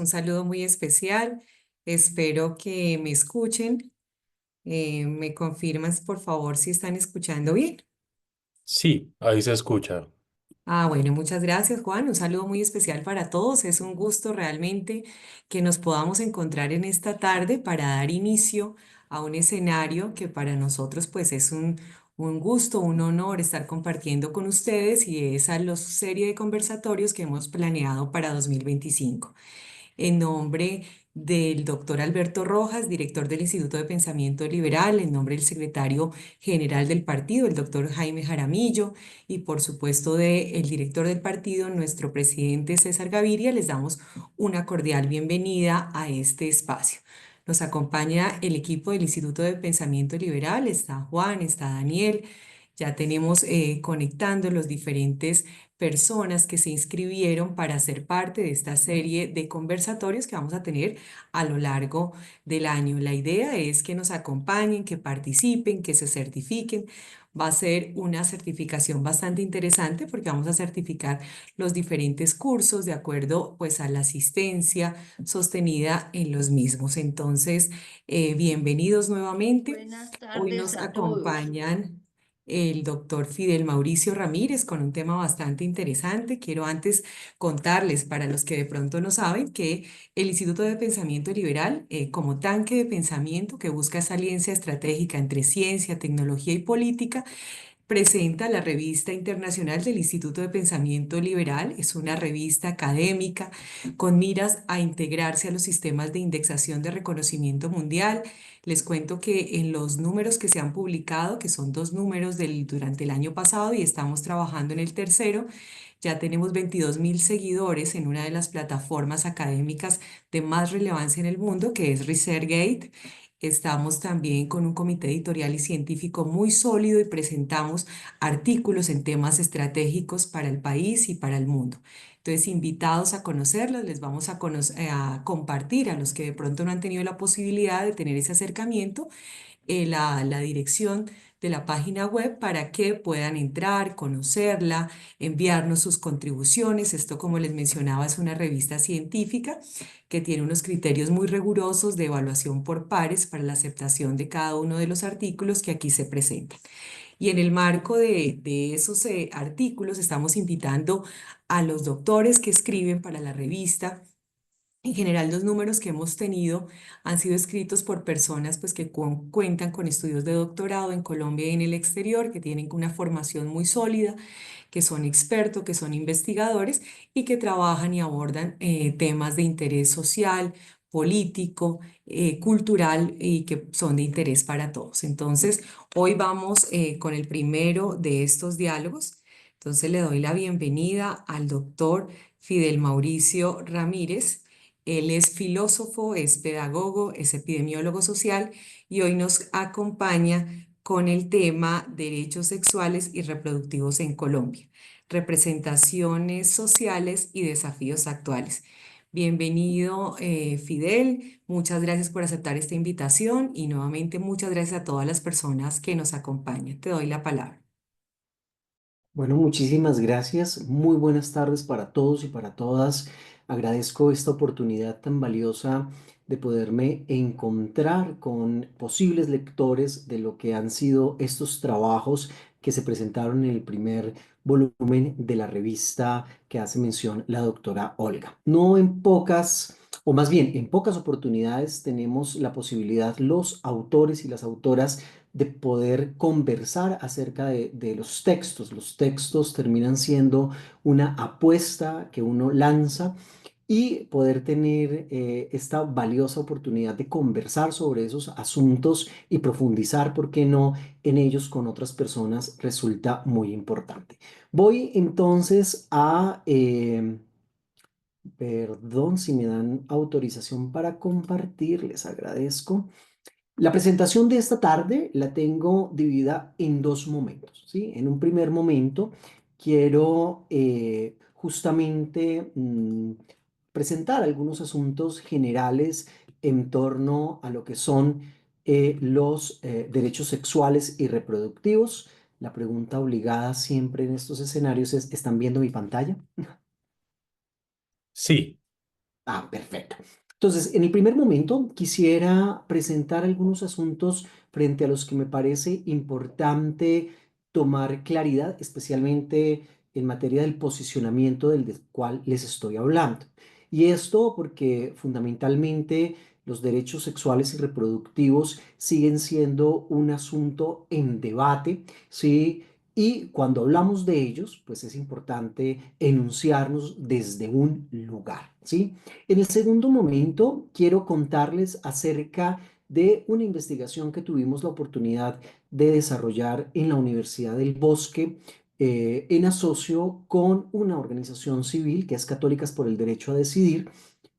Un saludo muy especial. Espero que me escuchen. ¿Me confirmas, por favor, si están escuchando bien? Sí, ahí se escucha. Bueno, muchas gracias, Juan. Un saludo muy especial para todos. Es un gusto realmente que nos podamos encontrar en esta tarde para dar inicio a un escenario que para nosotros pues es un gusto, un honor estar compartiendo con ustedes y es a la serie de conversatorios que hemos planeado para 2025. En nombre del doctor Alberto Rojas, director del Instituto de Pensamiento Liberal, en nombre del secretario general del partido, el doctor Jaime Jaramillo, y por supuesto del director del partido, nuestro presidente César Gaviria, les damos una cordial bienvenida a este espacio. Nos acompaña el equipo del Instituto de Pensamiento Liberal, está Juan, está Daniel, ya tenemos conectando los diferentes personas que se inscribieron para ser parte de esta serie de conversatorios que vamos a tener a lo largo del año. La idea es que nos acompañen, que participen, que se certifiquen. Va a ser una certificación bastante interesante porque vamos a certificar los diferentes cursos de acuerdo pues a la asistencia sostenida en los mismos. Entonces, bienvenidos nuevamente. Buenas Hoy tardes nos a todos. acompañan el doctor Fidel Mauricio Ramírez con un tema bastante interesante. Quiero antes contarles, para los que de pronto no saben, que el Instituto de Pensamiento Liberal, como tanque de pensamiento que busca esa alianza estratégica entre ciencia, tecnología y política, presenta la revista internacional del Instituto de Pensamiento Liberal. Es una revista académica con miras a integrarse a los sistemas de indexación de reconocimiento mundial. Les cuento que en los números que se han publicado, que son dos números durante el año pasado y estamos trabajando en el tercero, ya tenemos 22.000 seguidores en una de las plataformas académicas de más relevancia en el mundo, que es ResearchGate. Estamos también con un comité editorial y científico muy sólido y presentamos artículos en temas estratégicos para el país y para el mundo. Entonces, invitados a conocerlos, les vamos a compartir a los que de pronto no han tenido la posibilidad de tener ese acercamiento la dirección de la página web para que puedan entrar, conocerla, enviarnos sus contribuciones. Esto, como les mencionaba, es una revista científica que tiene unos criterios muy rigurosos de evaluación por pares para la aceptación de cada uno de los artículos que aquí se presentan. Y en el marco de esos artículos estamos invitando a los doctores que escriben para la revista. En general, los números que hemos tenido han sido escritos por personas pues, que cuentan con estudios de doctorado en Colombia y en el exterior, que tienen una formación muy sólida, que son expertos, que son investigadores y que trabajan y abordan temas de interés social, político, cultural y que son de interés para todos. Entonces, hoy vamos con el primero de estos diálogos. Entonces, le doy la bienvenida al doctor Fidel Mauricio Ramírez. Él es filósofo, es pedagogo, es epidemiólogo social y hoy nos acompaña con el tema derechos sexuales y reproductivos en Colombia, representaciones sociales y desafíos actuales. Bienvenido, Fidel. Muchas gracias por aceptar esta invitación y nuevamente muchas gracias a todas las personas que nos acompañan. Te doy la palabra. Bueno, muchísimas gracias. Muy buenas tardes para todos y para todas. Agradezco esta oportunidad tan valiosa de poderme encontrar con posibles lectores de lo que han sido estos trabajos que se presentaron en el primer volumen de la revista que hace mención la doctora Olga. No en pocas, o más bien en pocas oportunidades tenemos la posibilidad los autores y las autoras de poder conversar acerca de los textos. Los textos terminan siendo una apuesta que uno lanza y poder tener esta valiosa oportunidad de conversar sobre esos asuntos y profundizar, ¿por qué no?, en ellos con otras personas resulta muy importante. Voy entonces a, perdón si me dan autorización para compartir, les agradezco. La presentación de esta tarde la tengo dividida en dos momentos, ¿sí? En un primer momento quiero justamente presentar algunos asuntos generales en torno a lo que son los derechos sexuales y reproductivos. La pregunta obligada siempre en estos escenarios es, ¿están viendo mi pantalla? Sí, Ah, perfecto. Entonces, en el primer momento quisiera presentar algunos asuntos frente a los que me parece importante tomar claridad, especialmente en materia del posicionamiento del cual les estoy hablando. Y esto porque fundamentalmente los derechos sexuales y reproductivos siguen siendo un asunto en debate, ¿sí? Y cuando hablamos de ellos, pues es importante enunciarnos desde un lugar, ¿sí? En el segundo momento, quiero contarles acerca de una investigación que tuvimos la oportunidad de desarrollar en la Universidad del Bosque, en asocio con una organización civil que es Católicas por el Derecho a Decidir,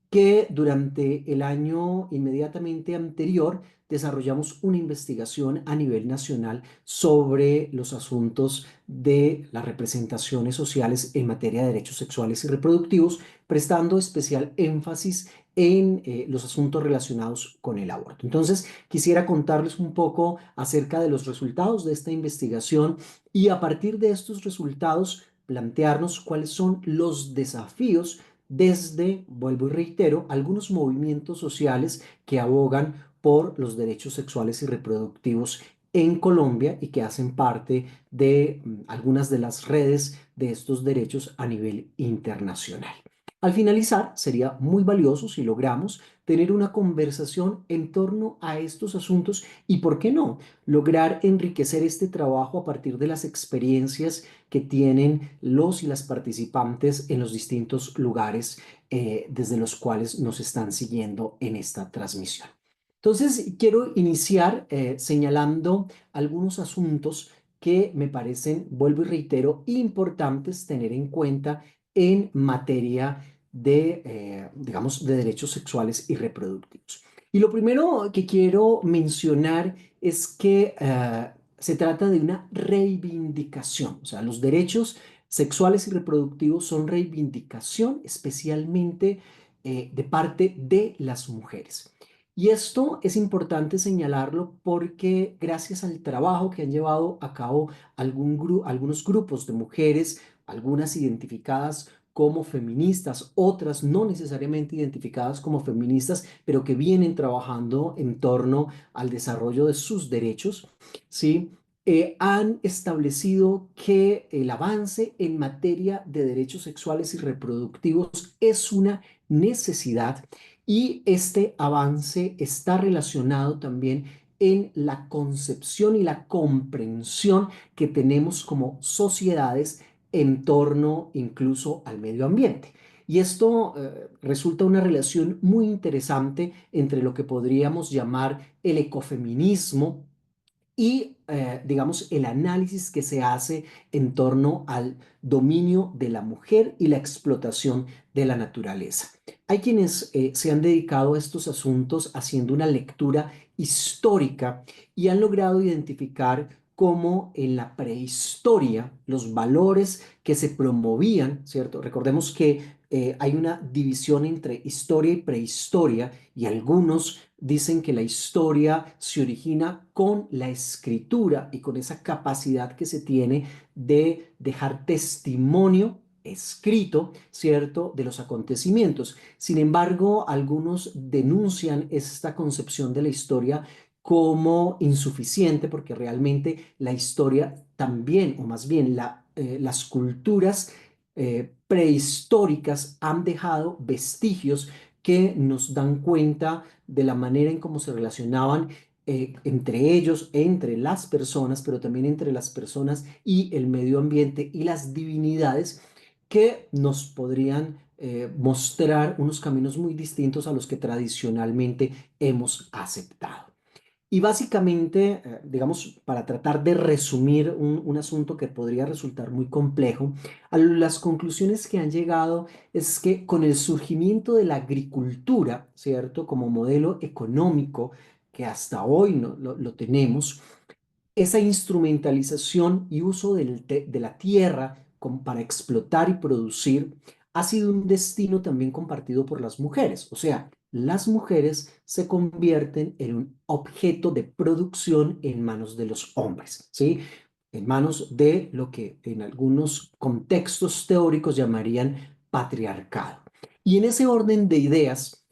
que durante el año inmediatamente anterior desarrollamos una investigación a nivel nacional sobre los asuntos de las representaciones sociales en materia de derechos sexuales y reproductivos, prestando especial énfasis en los asuntos relacionados con el aborto. Entonces, quisiera contarles un poco acerca de los resultados de esta investigación y a partir de estos resultados plantearnos cuáles son los desafíos desde, vuelvo y reitero, algunos movimientos sociales que abogan por los derechos sexuales y reproductivos en Colombia y que hacen parte de algunas de las redes de estos derechos a nivel internacional. Al finalizar, sería muy valioso si logramos tener una conversación en torno a estos asuntos y, ¿por qué no?, lograr enriquecer este trabajo a partir de las experiencias que tienen los y las participantes en los distintos lugares desde los cuales nos están siguiendo en esta transmisión. Entonces, quiero iniciar señalando algunos asuntos que me parecen, vuelvo y reitero, importantes tener en cuenta en materia de, digamos, de derechos sexuales y reproductivos. Y lo primero que quiero mencionar es que se trata de una reivindicación, o sea, los derechos sexuales y reproductivos son reivindicación especialmente de parte de las mujeres. Y esto es importante señalarlo porque gracias al trabajo que han llevado a cabo algunos grupos de mujeres, algunas identificadas como feministas, otras no necesariamente identificadas como feministas, pero que vienen trabajando en torno al desarrollo de sus derechos, ¿sí? Han establecido que el avance en materia de derechos sexuales y reproductivos es una necesidad y este avance está relacionado también en la concepción y la comprensión que tenemos como sociedades en torno incluso al medio ambiente. Y esto resulta una relación muy interesante entre lo que podríamos llamar el ecofeminismo y, digamos, el análisis que se hace en torno al dominio de la mujer y la explotación de la naturaleza. Hay quienes se han dedicado a estos asuntos haciendo una lectura histórica y han logrado identificar cómo en la prehistoria los valores que se promovían, ¿cierto? Recordemos que hay una división entre historia y prehistoria y algunos dicen que la historia se origina con la escritura y con esa capacidad que se tiene de dejar testimonio escrito, ¿cierto?, de los acontecimientos. Sin embargo, algunos denuncian esta concepción de la historia como insuficiente porque realmente la historia también, o más bien las culturas prehistóricas han dejado vestigios que nos dan cuenta de la manera en cómo se relacionaban entre ellos, entre las personas, pero también entre las personas y el medio ambiente y las divinidades que nos podrían mostrar unos caminos muy distintos a los que tradicionalmente hemos aceptado. Y básicamente, digamos, para tratar de resumir un asunto que podría resultar muy complejo, a las conclusiones que han llegado es que con el surgimiento de la agricultura, ¿cierto? Como modelo económico que hasta hoy no, lo tenemos, esa instrumentalización y uso de la tierra para explotar y producir ha sido un destino también compartido por las mujeres. O sea, las mujeres se convierten en un objeto de producción en manos de los hombres, ¿sí? En manos de lo que en algunos contextos teóricos llamarían patriarcado. Y en ese orden de ideas,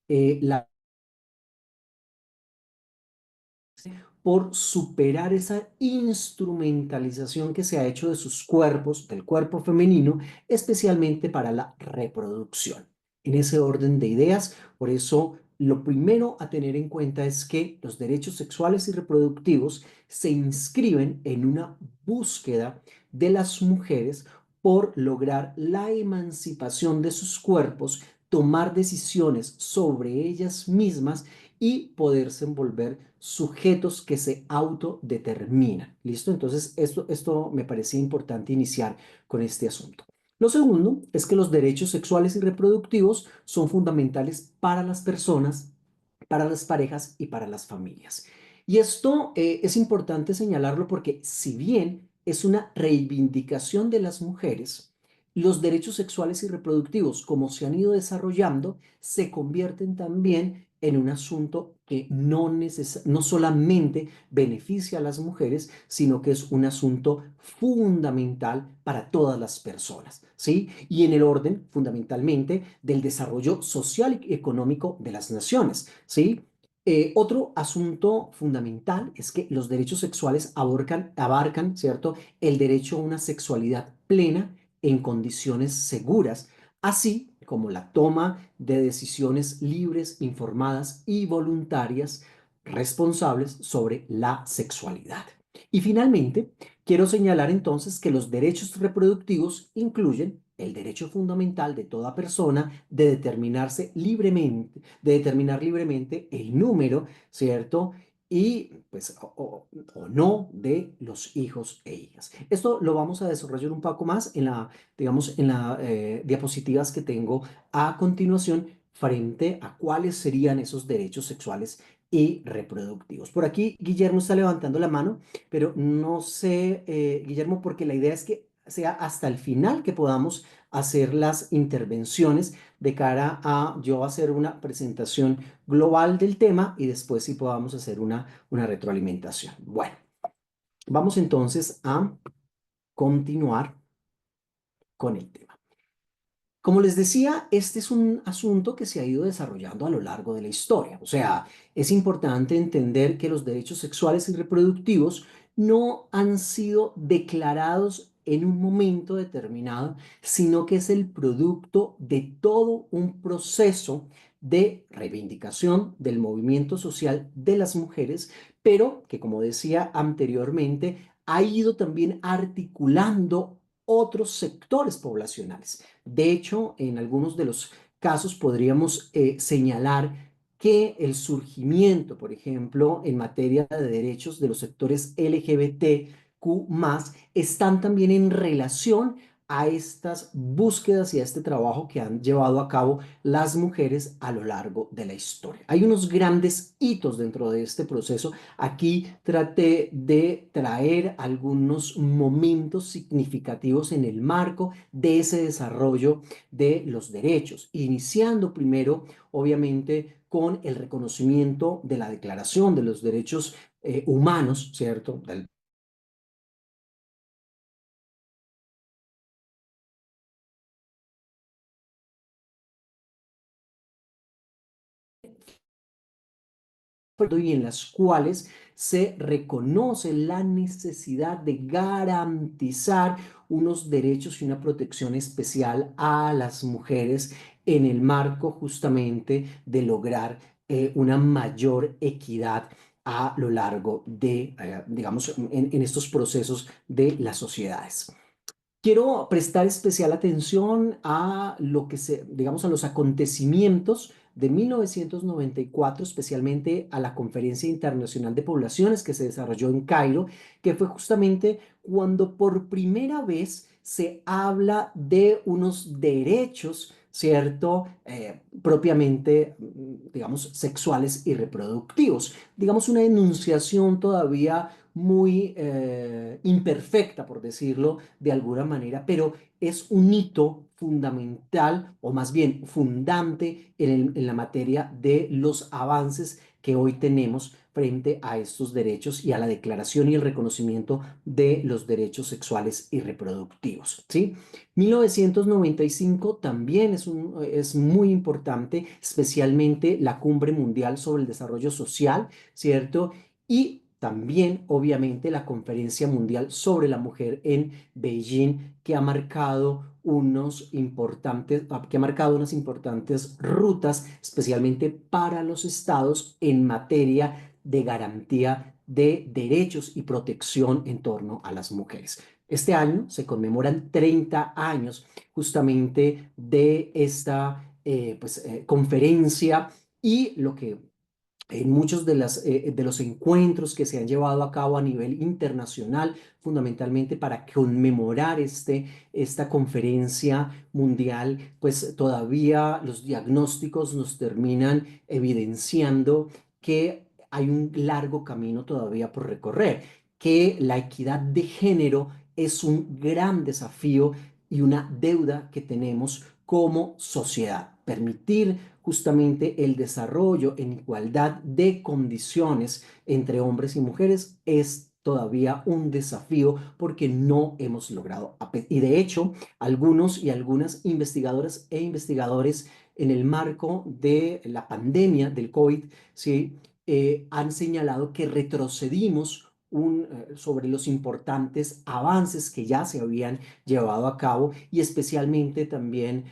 la por superar esa instrumentalización que se ha hecho de sus cuerpos, del cuerpo femenino, especialmente para la reproducción. En ese orden de ideas, por eso lo primero a tener en cuenta es que los derechos sexuales y reproductivos se inscriben en una búsqueda de las mujeres por lograr la emancipación de sus cuerpos, tomar decisiones sobre ellas mismas y poderse envolver sujetos que se autodeterminan. ¿Listo? Entonces, esto me parecía importante iniciar con este asunto. Lo segundo es que los derechos sexuales y reproductivos son fundamentales para las personas, para las parejas y para las familias. Y esto es importante señalarlo porque si bien es una reivindicación de las mujeres, los derechos sexuales y reproductivos, como se han ido desarrollando, se convierten también en un asunto que no solamente beneficia a las mujeres, sino que es un asunto fundamental para todas las personas, ¿sí? Y en el orden, fundamentalmente, del desarrollo social y económico de las naciones, ¿sí? Otro asunto fundamental es que los derechos sexuales abarcan, ¿cierto?, el derecho a una sexualidad plena en condiciones seguras, así como la toma de decisiones libres, informadas y voluntarias responsables sobre la sexualidad. Y finalmente, quiero señalar entonces que los derechos reproductivos incluyen el derecho fundamental de toda persona de determinar libremente el número, ¿cierto? Y pues o no de los hijos e hijas. Esto lo vamos a desarrollar un poco más en la, digamos, en las diapositivas que tengo a continuación frente a cuáles serían esos derechos sexuales y reproductivos. Por aquí Guillermo está levantando la mano, pero no sé, Guillermo, porque la idea es que sea hasta el final que podamos hacer las intervenciones de cara a yo hacer una presentación global del tema y después sí podamos hacer una retroalimentación. Bueno, vamos entonces a continuar con el tema. Como les decía, este es un asunto que se ha ido desarrollando a lo largo de la historia. O sea, es importante entender que los derechos sexuales y reproductivos no han sido declarados en un momento determinado, sino que es el producto de todo un proceso de reivindicación del movimiento social de las mujeres, pero que, como decía anteriormente, ha ido también articulando otros sectores poblacionales. De hecho, en algunos de los casos podríamos señalar que el surgimiento, por ejemplo, en materia de derechos de los sectores LGBTQ+, están también en relación a estas búsquedas y a este trabajo que han llevado a cabo las mujeres a lo largo de la historia. Hay unos grandes hitos dentro de este proceso. Aquí traté de traer algunos momentos significativos en el marco de ese desarrollo de los derechos, iniciando primero, obviamente, con el reconocimiento de la Declaración de los Derechos Humanos, ¿cierto? Del y en las cuales se reconoce la necesidad de garantizar unos derechos y una protección especial a las mujeres en el marco justamente de lograr una mayor equidad a lo largo de, digamos, en estos procesos de las sociedades. Quiero prestar especial atención a lo que se, digamos, a los acontecimientos de 1994, especialmente a la Conferencia Internacional de Poblaciones que se desarrolló en Cairo, que fue justamente cuando por primera vez se habla de unos derechos, ¿cierto? Propiamente, digamos, sexuales y reproductivos. Digamos, una enunciación todavía muy imperfecta, por decirlo de alguna manera, pero es un hito fundamental o más bien fundante en la materia de los avances que hoy tenemos frente a estos derechos y a la declaración y el reconocimiento de los derechos sexuales y reproductivos, ¿sí? 1995 también es muy importante, especialmente la Cumbre Mundial sobre el Desarrollo Social, ¿cierto? Y también, obviamente, la Conferencia Mundial sobre la Mujer en Beijing, que ha marcado que ha marcado unas importantes rutas, especialmente para los estados en materia de garantía de derechos y protección en torno a las mujeres. Este año se conmemoran 30 años justamente de esta conferencia y lo que en muchos de los encuentros que se han llevado a cabo a nivel internacional, fundamentalmente para conmemorar esta conferencia mundial, pues todavía los diagnósticos nos terminan evidenciando que hay un largo camino todavía por recorrer, que la equidad de género es un gran desafío y una deuda que tenemos como sociedad. Permitir justamente el desarrollo en igualdad de condiciones entre hombres y mujeres es todavía un desafío porque no hemos logrado. Y de hecho, algunos y algunas investigadoras e investigadores en el marco de la pandemia del COVID, ¿sí? Han señalado que retrocedimos sobre los importantes avances que ya se habían llevado a cabo y especialmente también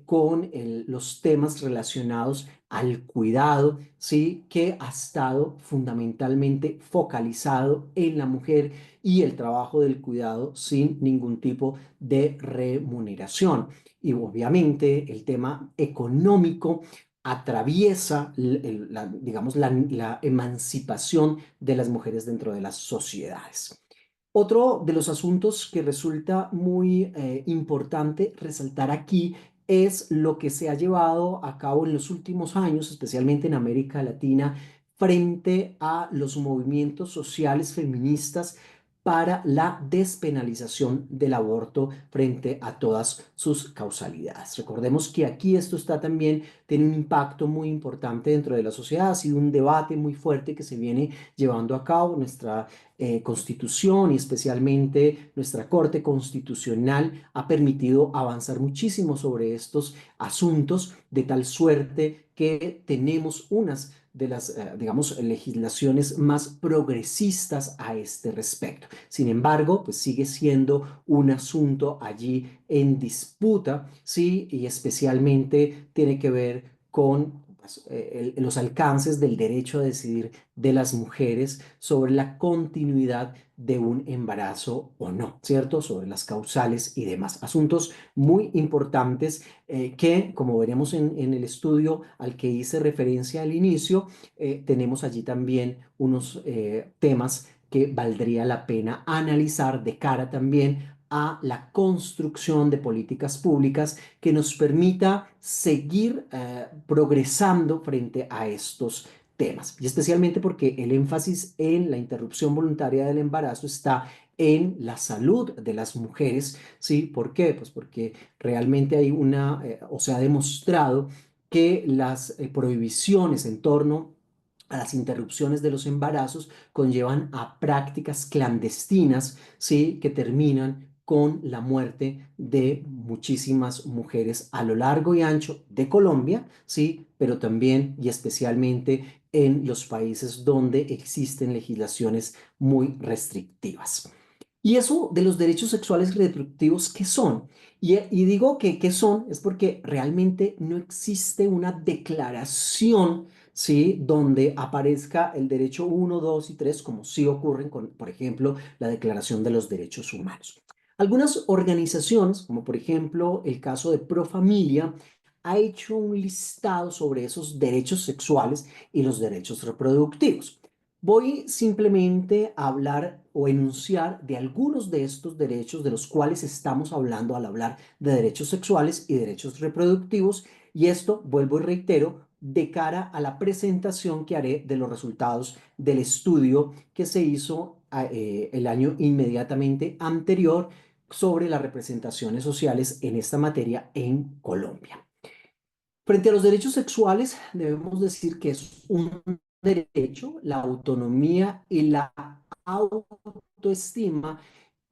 con los temas relacionados al cuidado, ¿sí? Que ha estado fundamentalmente focalizado en la mujer y el trabajo del cuidado sin ningún tipo de remuneración. Y obviamente el tema económico atraviesa, digamos, la emancipación de las mujeres dentro de las sociedades. Otro de los asuntos que resulta muy importante resaltar aquí es lo que se ha llevado a cabo en los últimos años, especialmente en América Latina, frente a los movimientos sociales feministas para la despenalización del aborto frente a todas sus causalidades. Recordemos que aquí esto está también, tiene un impacto muy importante dentro de la sociedad, ha sido un debate muy fuerte que se viene llevando a cabo. Nuestra Constitución y especialmente nuestra Corte Constitucional ha permitido avanzar muchísimo sobre estos asuntos, de tal suerte que tenemos unas de las, digamos, legislaciones más progresistas a este respecto. Sin embargo, pues sigue siendo un asunto allí en disputa, ¿sí? Y especialmente tiene que ver con pues, los alcances del derecho a decidir de las mujeres sobre la continuidad de un embarazo o no, ¿cierto? Sobre las causales y demás. Asuntos muy importantes que, como veremos en el estudio al que hice referencia al inicio, tenemos allí también unos temas que valdría la pena analizar de cara también a la construcción de políticas públicas que nos permita seguir progresando frente a estos temas. Y especialmente porque el énfasis en la interrupción voluntaria del embarazo está en la salud de las mujeres, ¿sí? ¿Por qué? Pues porque realmente hay o se ha demostrado que las prohibiciones en torno a las interrupciones de los embarazos conllevan a prácticas clandestinas, ¿sí? Que terminan con la muerte de muchísimas mujeres a lo largo y ancho de Colombia, ¿sí? Pero también y especialmente en los países donde existen legislaciones muy restrictivas. Y eso de los derechos sexuales y reproductivos, ¿qué son? Y digo que qué son es porque realmente no existe una declaración, ¿sí? Donde aparezca el derecho uno, 2 y 3, como sí ocurren con, por ejemplo, la Declaración de los Derechos Humanos. Algunas organizaciones, como por ejemplo el caso de Profamilia, ha hecho un listado sobre esos derechos sexuales y los derechos reproductivos. Voy simplemente a hablar o enunciar de algunos de estos derechos de los cuales estamos hablando al hablar de derechos sexuales y derechos reproductivos, y esto, vuelvo y reitero, de cara a la presentación que haré de los resultados del estudio que se hizo el año inmediatamente anterior sobre las representaciones sociales en esta materia en Colombia. Frente a los derechos sexuales, debemos decir que es un derecho, la autonomía y la autoestima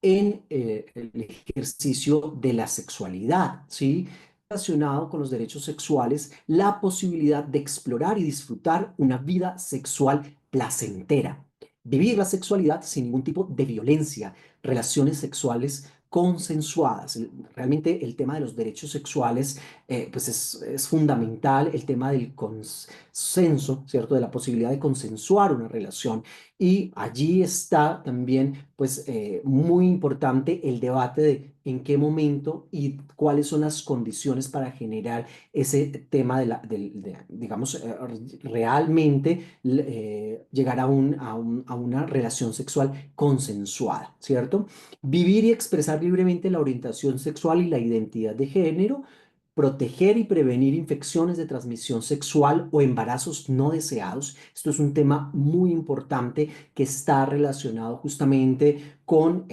en el ejercicio de la sexualidad, ¿sí? Relacionado con los derechos sexuales, la posibilidad de explorar y disfrutar una vida sexual placentera, vivir la sexualidad sin ningún tipo de violencia, relaciones sexuales consensuadas. Realmente el tema de los derechos sexuales pues es fundamental, el tema del consenso, ¿cierto? De la posibilidad de consensuar una relación. Y allí está también, pues, muy importante el debate de en qué momento y cuáles son las condiciones para generar ese tema digamos, realmente llegar a una relación sexual consensuada, ¿cierto? Vivir y expresar libremente la orientación sexual y la identidad de género, proteger y prevenir infecciones de transmisión sexual o embarazos no deseados. Esto es un tema muy importante que está relacionado justamente con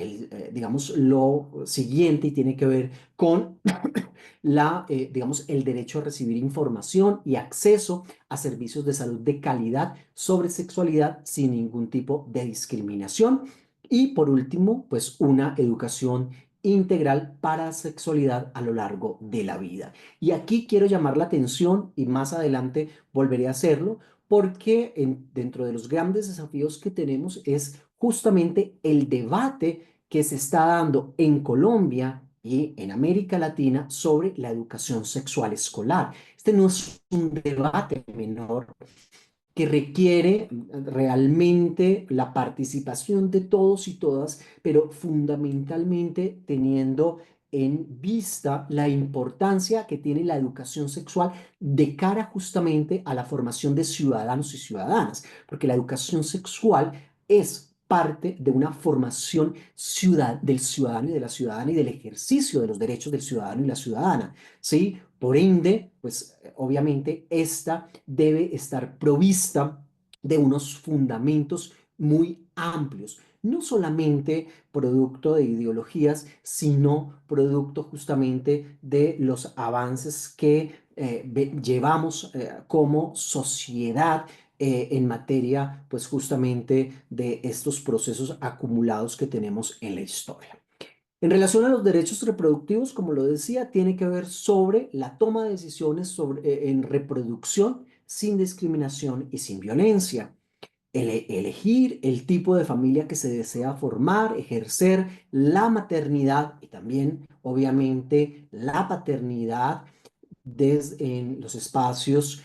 digamos, lo siguiente y tiene que ver con digamos, el derecho a recibir información y acceso a servicios de salud de calidad sobre sexualidad sin ningún tipo de discriminación. Y por último, pues una educación integral para sexualidad a lo largo de la vida. Y aquí quiero llamar la atención y más adelante volveré a hacerlo porque dentro de los grandes desafíos que tenemos es justamente el debate que se está dando en Colombia y en América Latina sobre la educación sexual escolar. Este no es un debate menor que requiere realmente la participación de todos y todas, pero fundamentalmente teniendo en vista la importancia que tiene la educación sexual de cara justamente a la formación de ciudadanos y ciudadanas, porque la educación sexual es parte de una formación del ciudadano y de la ciudadana y del ejercicio de los derechos del ciudadano y la ciudadana, ¿sí? Por ende, pues obviamente esta debe estar provista de unos fundamentos muy amplios, no solamente producto de ideologías, sino producto justamente de los avances que llevamos como sociedad en materia, pues justamente de estos procesos acumulados que tenemos en la historia. En relación a los derechos reproductivos, como lo decía, tiene que ver sobre la toma de decisiones en reproducción sin discriminación y sin violencia. Elegir el tipo de familia que se desea formar, ejercer la maternidad y también, obviamente, la paternidad en los espacios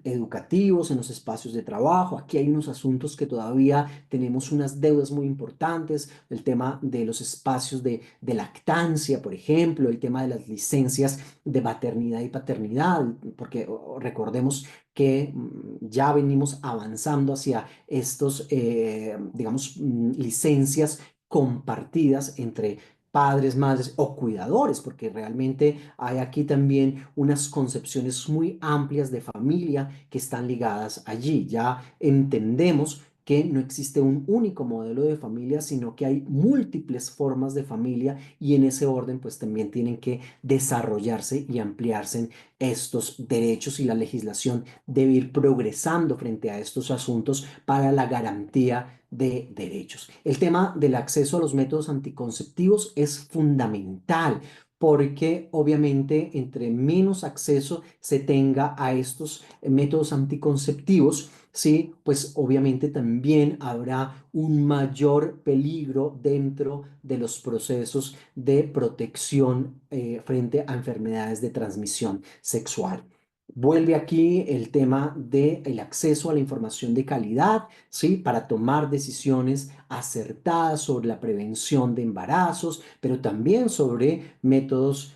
educativos, en los espacios de trabajo. Aquí hay unos asuntos que todavía tenemos unas deudas muy importantes, el tema de los espacios de lactancia, por ejemplo, el tema de las licencias de maternidad y paternidad, porque recordemos que ya venimos avanzando hacia estos, digamos, licencias compartidas entre padres, madres o cuidadores, porque realmente hay aquí también unas concepciones muy amplias de familia que están ligadas allí. Ya entendemos que no existe un único modelo de familia, sino que hay múltiples formas de familia y en ese orden pues también tienen que desarrollarse y ampliarse estos derechos y la legislación debe ir progresando frente a estos asuntos para la garantía de derechos. El tema del acceso a los métodos anticonceptivos es fundamental porque obviamente entre menos acceso se tenga a estos métodos anticonceptivos, sí, pues obviamente también habrá un mayor peligro dentro de los procesos de protección frente a enfermedades de transmisión sexual. Vuelve aquí el tema del acceso a la información de calidad, ¿sí? Para tomar decisiones acertadas sobre la prevención de embarazos, pero también sobre métodos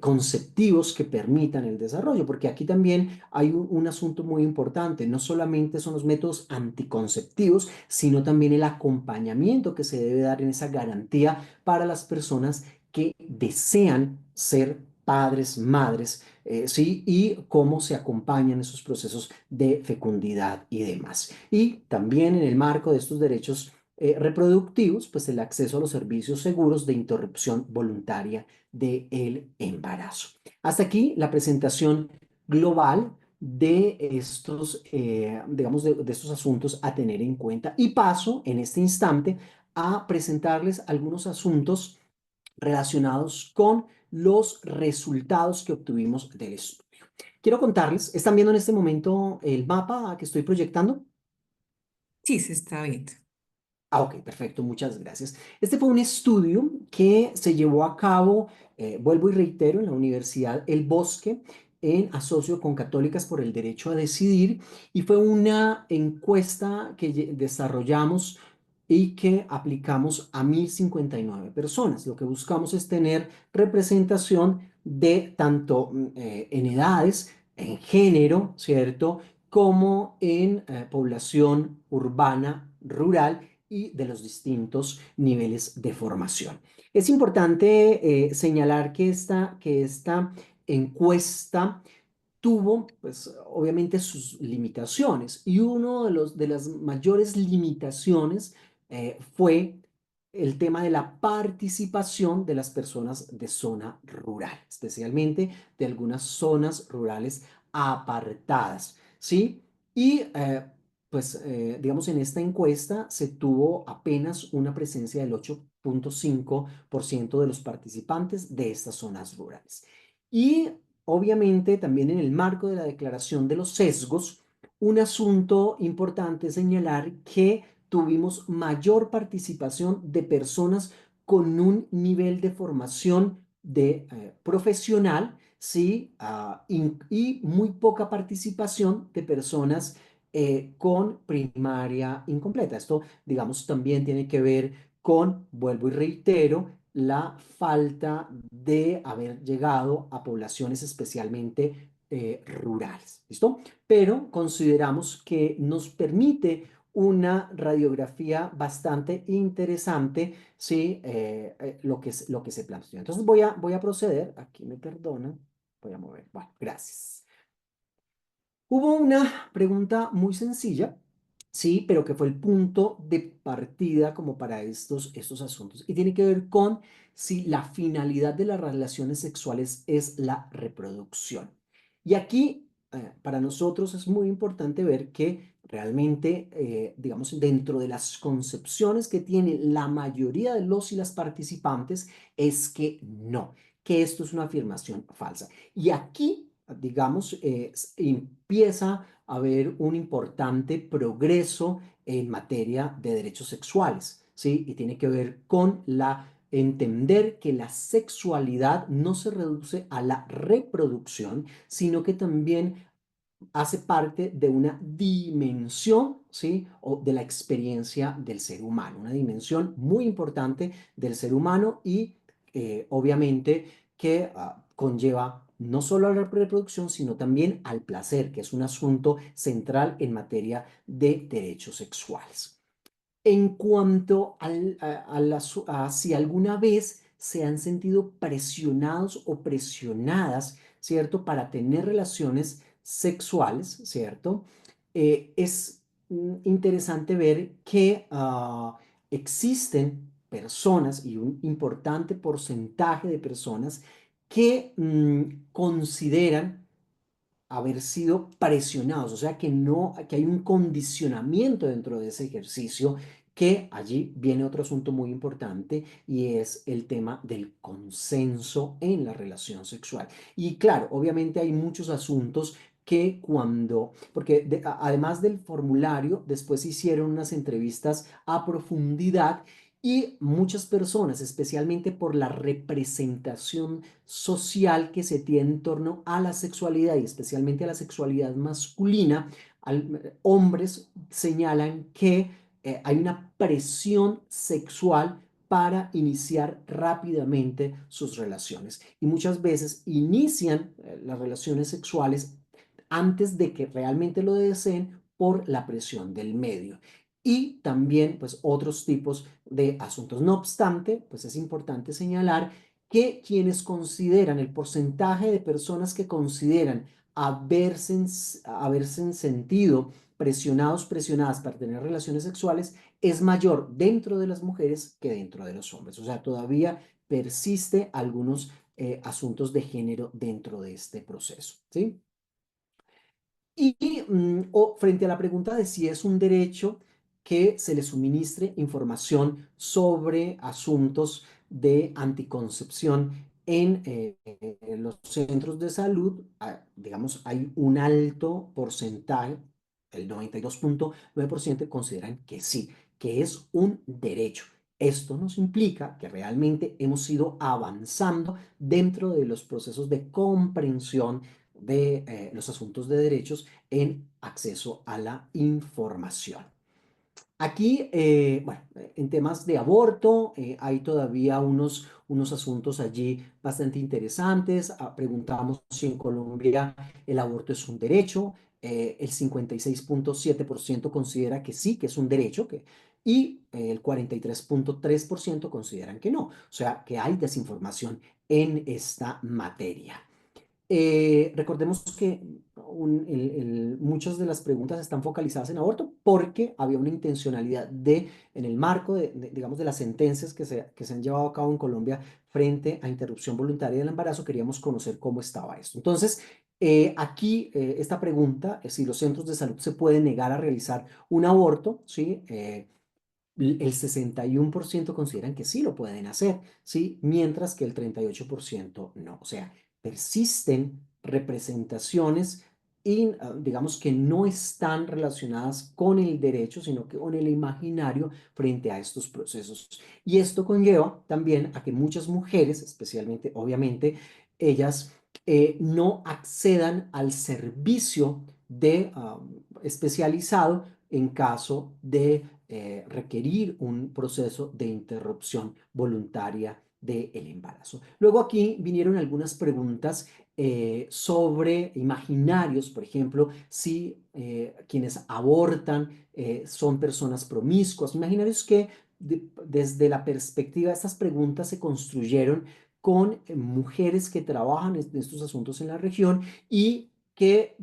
conceptivos que permitan el desarrollo, porque aquí también hay un asunto muy importante, no solamente son los métodos anticonceptivos, sino también el acompañamiento que se debe dar en esa garantía para las personas que desean ser padres, madres, ¿sí? Y cómo se acompañan esos procesos de fecundidad y demás. Y también en el marco de estos derechos reproductivos, pues el acceso a los servicios seguros de interrupción voluntaria del embarazo. Hasta aquí la presentación global de estos, digamos, de estos asuntos a tener en cuenta. Y paso en este instante a presentarles algunos asuntos relacionados con los resultados que obtuvimos del estudio. Quiero contarles, ¿están viendo en este momento el mapa que estoy proyectando? Sí, se está viendo. Ah, ok, perfecto, muchas gracias. Este fue un estudio que se llevó a cabo, vuelvo y reitero, en la Universidad El Bosque, en asocio con Católicas por el Derecho a Decidir, y fue una encuesta que desarrollamos y que aplicamos a 1.059 personas. Lo que buscamos es tener representación de tanto en edades, en género, ¿cierto? Como en población urbana, rural y de los distintos niveles de formación. Es importante señalar que esta encuesta tuvo, pues, obviamente sus limitaciones y uno de las mayores limitaciones fue el tema de la participación de las personas de zona rural, especialmente de algunas zonas rurales apartadas, ¿sí? Y digamos, en esta encuesta se tuvo apenas una presencia del 8,5% de los participantes de estas zonas rurales. Y obviamente también en el marco de la declaración de los sesgos, un asunto importante es señalar que tuvimos mayor participación de personas con un nivel de formación profesional, ¿sí? Y muy poca participación de personas con primaria incompleta. Esto, digamos, también tiene que ver con, vuelvo y reitero, la falta de haber llegado a poblaciones especialmente rurales. ¿Listo? Pero consideramos que nos permite una radiografía bastante interesante, ¿sí? Lo que se planteó. Entonces voy a proceder, aquí me perdonan, voy a mover, bueno, gracias. Hubo una pregunta muy sencilla, sí, pero que fue el punto de partida como para estos asuntos. Y tiene que ver con si la finalidad de las relaciones sexuales es la reproducción. Y aquí, para nosotros es muy importante ver que realmente, digamos, dentro de las concepciones que tiene la mayoría de los y las participantes, es que no, que esto es una afirmación falsa. Y aquí digamos, empieza a haber un importante progreso en materia de derechos sexuales, ¿sí? Y tiene que ver con entender que la sexualidad no se reduce a la reproducción, sino que también hace parte de una dimensión, ¿sí? O de la experiencia del ser humano, una dimensión muy importante del ser humano y obviamente que conlleva no solo a la reproducción, sino también al placer, que es un asunto central en materia de derechos sexuales. En cuanto a si alguna vez se han sentido presionados o presionadas, ¿cierto? Para tener relaciones sexuales, ¿cierto? Es interesante ver que existen personas y un importante porcentaje de personas que consideran haber sido presionados, o sea que no, que hay un condicionamiento dentro de ese ejercicio, que allí viene otro asunto muy importante y es el tema del consenso en la relación sexual. Y claro, obviamente hay muchos asuntos que porque además del formulario, después hicieron unas entrevistas a profundidad y muchas personas, especialmente por la representación social que se tiene en torno a la sexualidad y especialmente a la sexualidad masculina, hombres señalan que hay una presión sexual para iniciar rápidamente sus relaciones. Y muchas veces inician las relaciones sexuales antes de que realmente lo deseen por la presión del medio. Y también, pues, otros tipos de asuntos. No obstante, pues es importante señalar que quienes consideran, el porcentaje de personas que consideran haberse sentido presionadas para tener relaciones sexuales es mayor dentro de las mujeres que dentro de los hombres. O sea, todavía persiste algunos asuntos de género dentro de este proceso, ¿sí? O frente a la pregunta de si es un derecho que se le suministre información sobre asuntos de anticoncepción en los centros de salud, digamos, hay un alto porcentaje, el 92,9% consideran que sí, que es un derecho. Esto nos implica que realmente hemos ido avanzando dentro de los procesos de comprensión de los asuntos de derechos en acceso a la información. Aquí, bueno, en temas de aborto, hay todavía unos asuntos allí bastante interesantes. Preguntamos si en Colombia el aborto es un derecho. El 56,7% considera que sí, que es un derecho, y el 43,3% consideran que no. O sea, que hay desinformación en esta materia. Recordemos que muchas de las preguntas están focalizadas en aborto porque había una intencionalidad en el marco digamos, de las sentencias que se han llevado a cabo en Colombia frente a interrupción voluntaria del embarazo, queríamos conocer cómo estaba esto. Entonces, aquí esta pregunta, si los centros de salud se pueden negar a realizar un aborto, ¿sí? El 61% consideran que sí lo pueden hacer, ¿sí? Mientras que el 38% no. O sea, persisten representaciones y digamos que no están relacionadas con el derecho, sino que con el imaginario frente a estos procesos. Y esto conlleva también a que muchas mujeres, especialmente, obviamente, ellas no accedan al servicio especializado en caso de requerir un proceso de interrupción voluntaria del embarazo. Luego aquí vinieron algunas preguntas sobre imaginarios, por ejemplo, si quienes abortan son personas promiscuas, imaginarios que desde la perspectiva de estas preguntas se construyeron con mujeres que trabajan en estos asuntos en la región y que,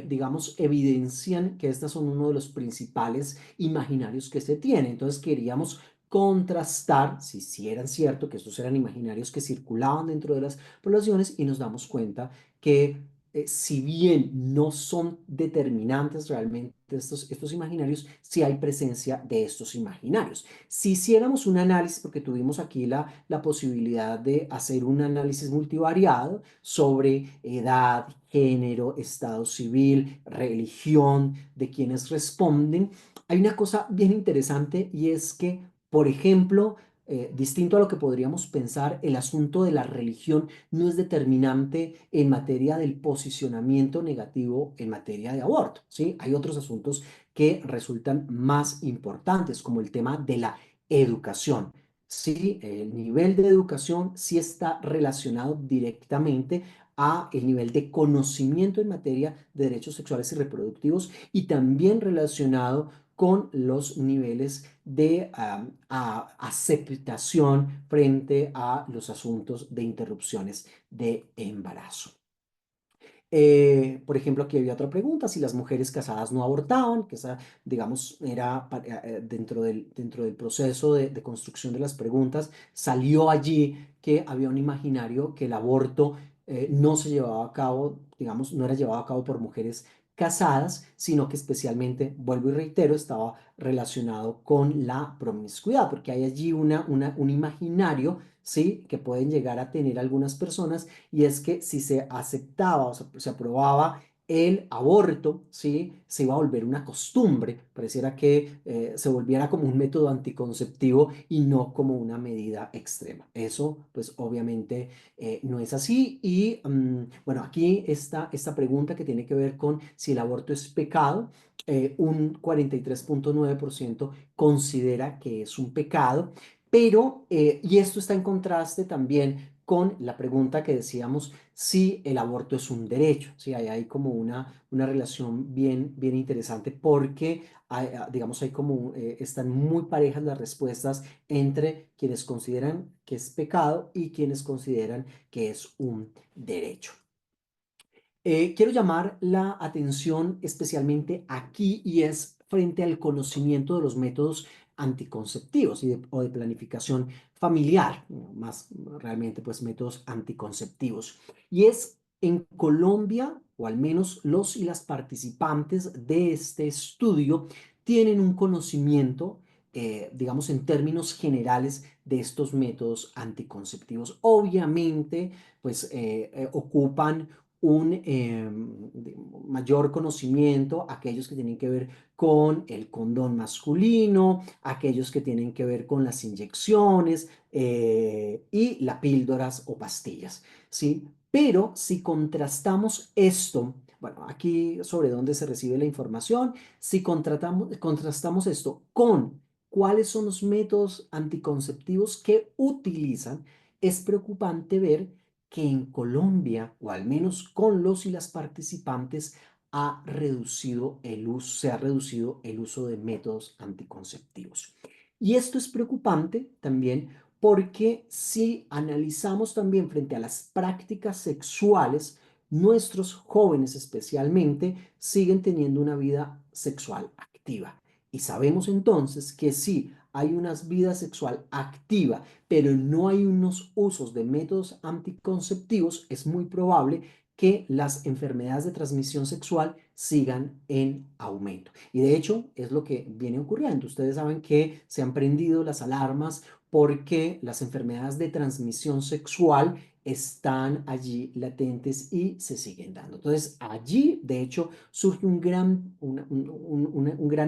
digamos, evidencian que estas son uno de los principales imaginarios que se tienen. Entonces queríamos contrastar si eran cierto que estos eran imaginarios que circulaban dentro de las poblaciones y nos damos cuenta que si bien no son determinantes realmente estos imaginarios, sí hay presencia de estos imaginarios. Si hiciéramos un análisis, porque tuvimos aquí la posibilidad de hacer un análisis multivariado sobre edad, género, estado civil, religión de quienes responden, hay una cosa bien interesante y es que, por ejemplo, distinto a lo que podríamos pensar, el asunto de la religión no es determinante en materia del posicionamiento negativo en materia de aborto, ¿sí? Hay otros asuntos que resultan más importantes, como el tema de la educación. Sí, el nivel de educación sí está relacionado directamente a el nivel de conocimiento en materia de derechos sexuales y reproductivos y también relacionado con los niveles de aceptación frente a los asuntos de interrupciones de embarazo. Por ejemplo, aquí había otra pregunta, si las mujeres casadas no abortaban, que esa, digamos, era dentro del proceso de construcción de las preguntas, salió allí que había un imaginario que el aborto no se llevaba a cabo, digamos, no era llevado a cabo por mujeres casadas, sino que especialmente, vuelvo y reitero, estaba relacionado con la promiscuidad, porque hay allí un imaginario, ¿sí? Que pueden llegar a tener algunas personas y es que si se aceptaba o se aprobaba el aborto, ¿sí? Se iba a volver una costumbre, pareciera que se volviera como un método anticonceptivo y no como una medida extrema. Eso, pues obviamente no es así. Y bueno, aquí está esta pregunta que tiene que ver con si el aborto es pecado. Un 43,9% considera que es un pecado, pero, y esto está en contraste también con la pregunta que decíamos si el aborto es un derecho. Sí, hay como una relación bien, bien interesante porque digamos, están muy parejas las respuestas entre quienes consideran que es pecado y quienes consideran que es un derecho. Quiero llamar la atención especialmente aquí y es frente al conocimiento de los métodos anticonceptivos o de planificación familiar, más realmente pues métodos anticonceptivos. Y es En Colombia, o al menos los y las participantes de este estudio, tienen un conocimiento, digamos, en términos generales de estos métodos anticonceptivos. Obviamente, pues ocupan un mayor conocimiento aquellos que tienen que ver con el condón masculino, aquellos que tienen que ver con las inyecciones y las píldoras o pastillas, ¿sí? Pero si contrastamos esto, bueno, aquí sobre dónde se recibe la información, si contrastamos esto con cuáles son los métodos anticonceptivos que utilizan, es preocupante ver que en Colombia, o al menos con los y las participantes, se ha reducido el uso de métodos anticonceptivos. Y esto es preocupante también porque si analizamos también frente a las prácticas sexuales, nuestros jóvenes especialmente siguen teniendo una vida sexual activa. Y sabemos entonces que si hay una vida sexual activa, pero no hay unos usos de métodos anticonceptivos, es muy probable que las enfermedades de transmisión sexual sigan en aumento. Y de hecho es lo que viene ocurriendo. Ustedes saben que se han prendido las alarmas porque las enfermedades de transmisión sexual están allí latentes y se siguen dando. Entonces, allí, de hecho, surge un gran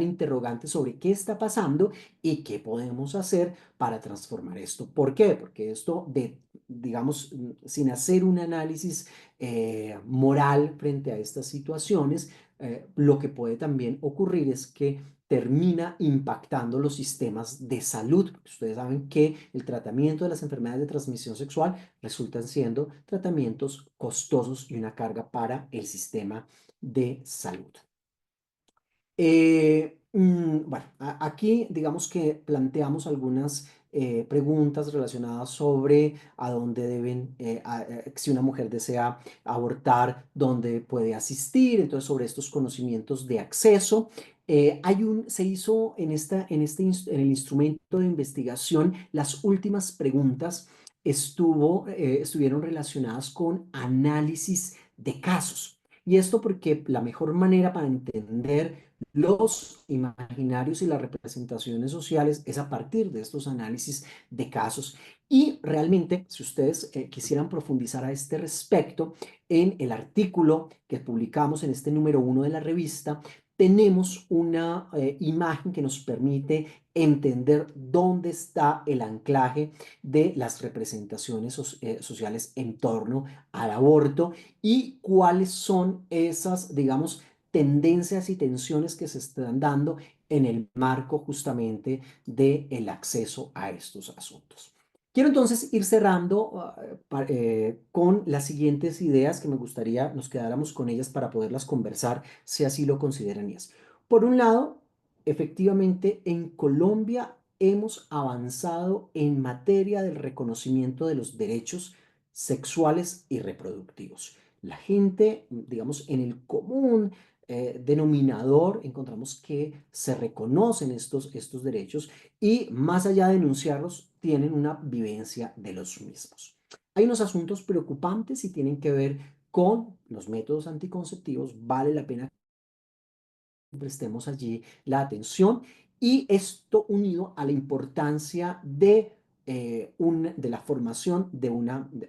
interrogante sobre qué está pasando y qué podemos hacer para transformar esto. ¿Por qué? Porque esto, digamos, sin hacer un análisis moral frente a estas situaciones, lo que puede también ocurrir es que termina impactando los sistemas de salud. Ustedes saben que el tratamiento de las enfermedades de transmisión sexual resultan siendo tratamientos costosos y una carga para el sistema de salud. Bueno, aquí digamos que planteamos algunas preguntas relacionadas sobre a dónde deben, si una mujer desea abortar, dónde puede asistir, entonces sobre estos conocimientos de acceso. Se hizo en el instrumento de investigación, las últimas preguntas estuvieron relacionadas con análisis de casos. Y esto porque la mejor manera para entender los imaginarios y las representaciones sociales es a partir de estos análisis de casos. Y realmente, si ustedes quisieran profundizar a este respecto, en el artículo que publicamos en este número 1 de la revista, tenemos una imagen que nos permite entender dónde está el anclaje de las representaciones sociales en torno al aborto y cuáles son esas, digamos, tendencias y tensiones que se están dando en el marco justamente del acceso a estos asuntos. Quiero entonces ir cerrando con las siguientes ideas que me gustaría nos quedáramos con ellas para poderlas conversar, si así lo consideran ellas. Por un lado, efectivamente, en Colombia hemos avanzado en materia del reconocimiento de los derechos sexuales y reproductivos. La gente, digamos, en el común denominador, encontramos que se reconocen estos derechos y más allá de denunciarlos, tienen una vivencia de los mismos. Hay unos asuntos preocupantes y tienen que ver con los métodos anticonceptivos. Vale la pena que prestemos allí la atención y esto unido a la importancia de la formación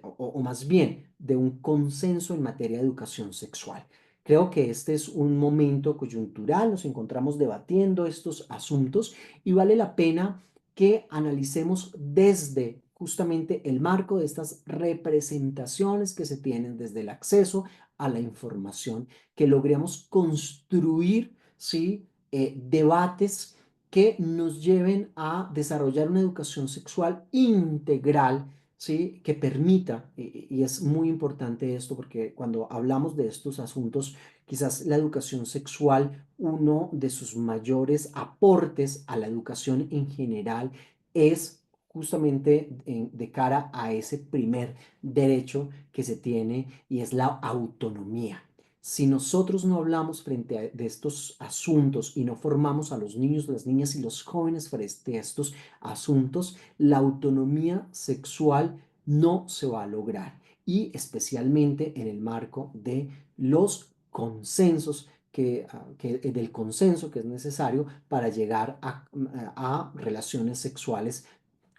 o más bien de un consenso en materia de educación sexual. Creo que este es un momento coyuntural, nos encontramos debatiendo estos asuntos y vale la pena que analicemos desde justamente el marco de estas representaciones que se tienen desde el acceso a la información, que logremos construir, ¿sí? Debates que nos lleven a desarrollar una educación sexual integral, ¿sí? Que permita, y es muy importante esto porque cuando hablamos de estos asuntos, quizás la educación sexual, uno de sus mayores aportes a la educación en general es justamente de cara a ese primer derecho que se tiene y es la autonomía. Si nosotros no hablamos de estos asuntos y no formamos a los niños, las niñas y los jóvenes frente a estos asuntos, la autonomía sexual no se va a lograr. y especialmente en el marco de los consensos del consenso que es necesario para llegar a relaciones sexuales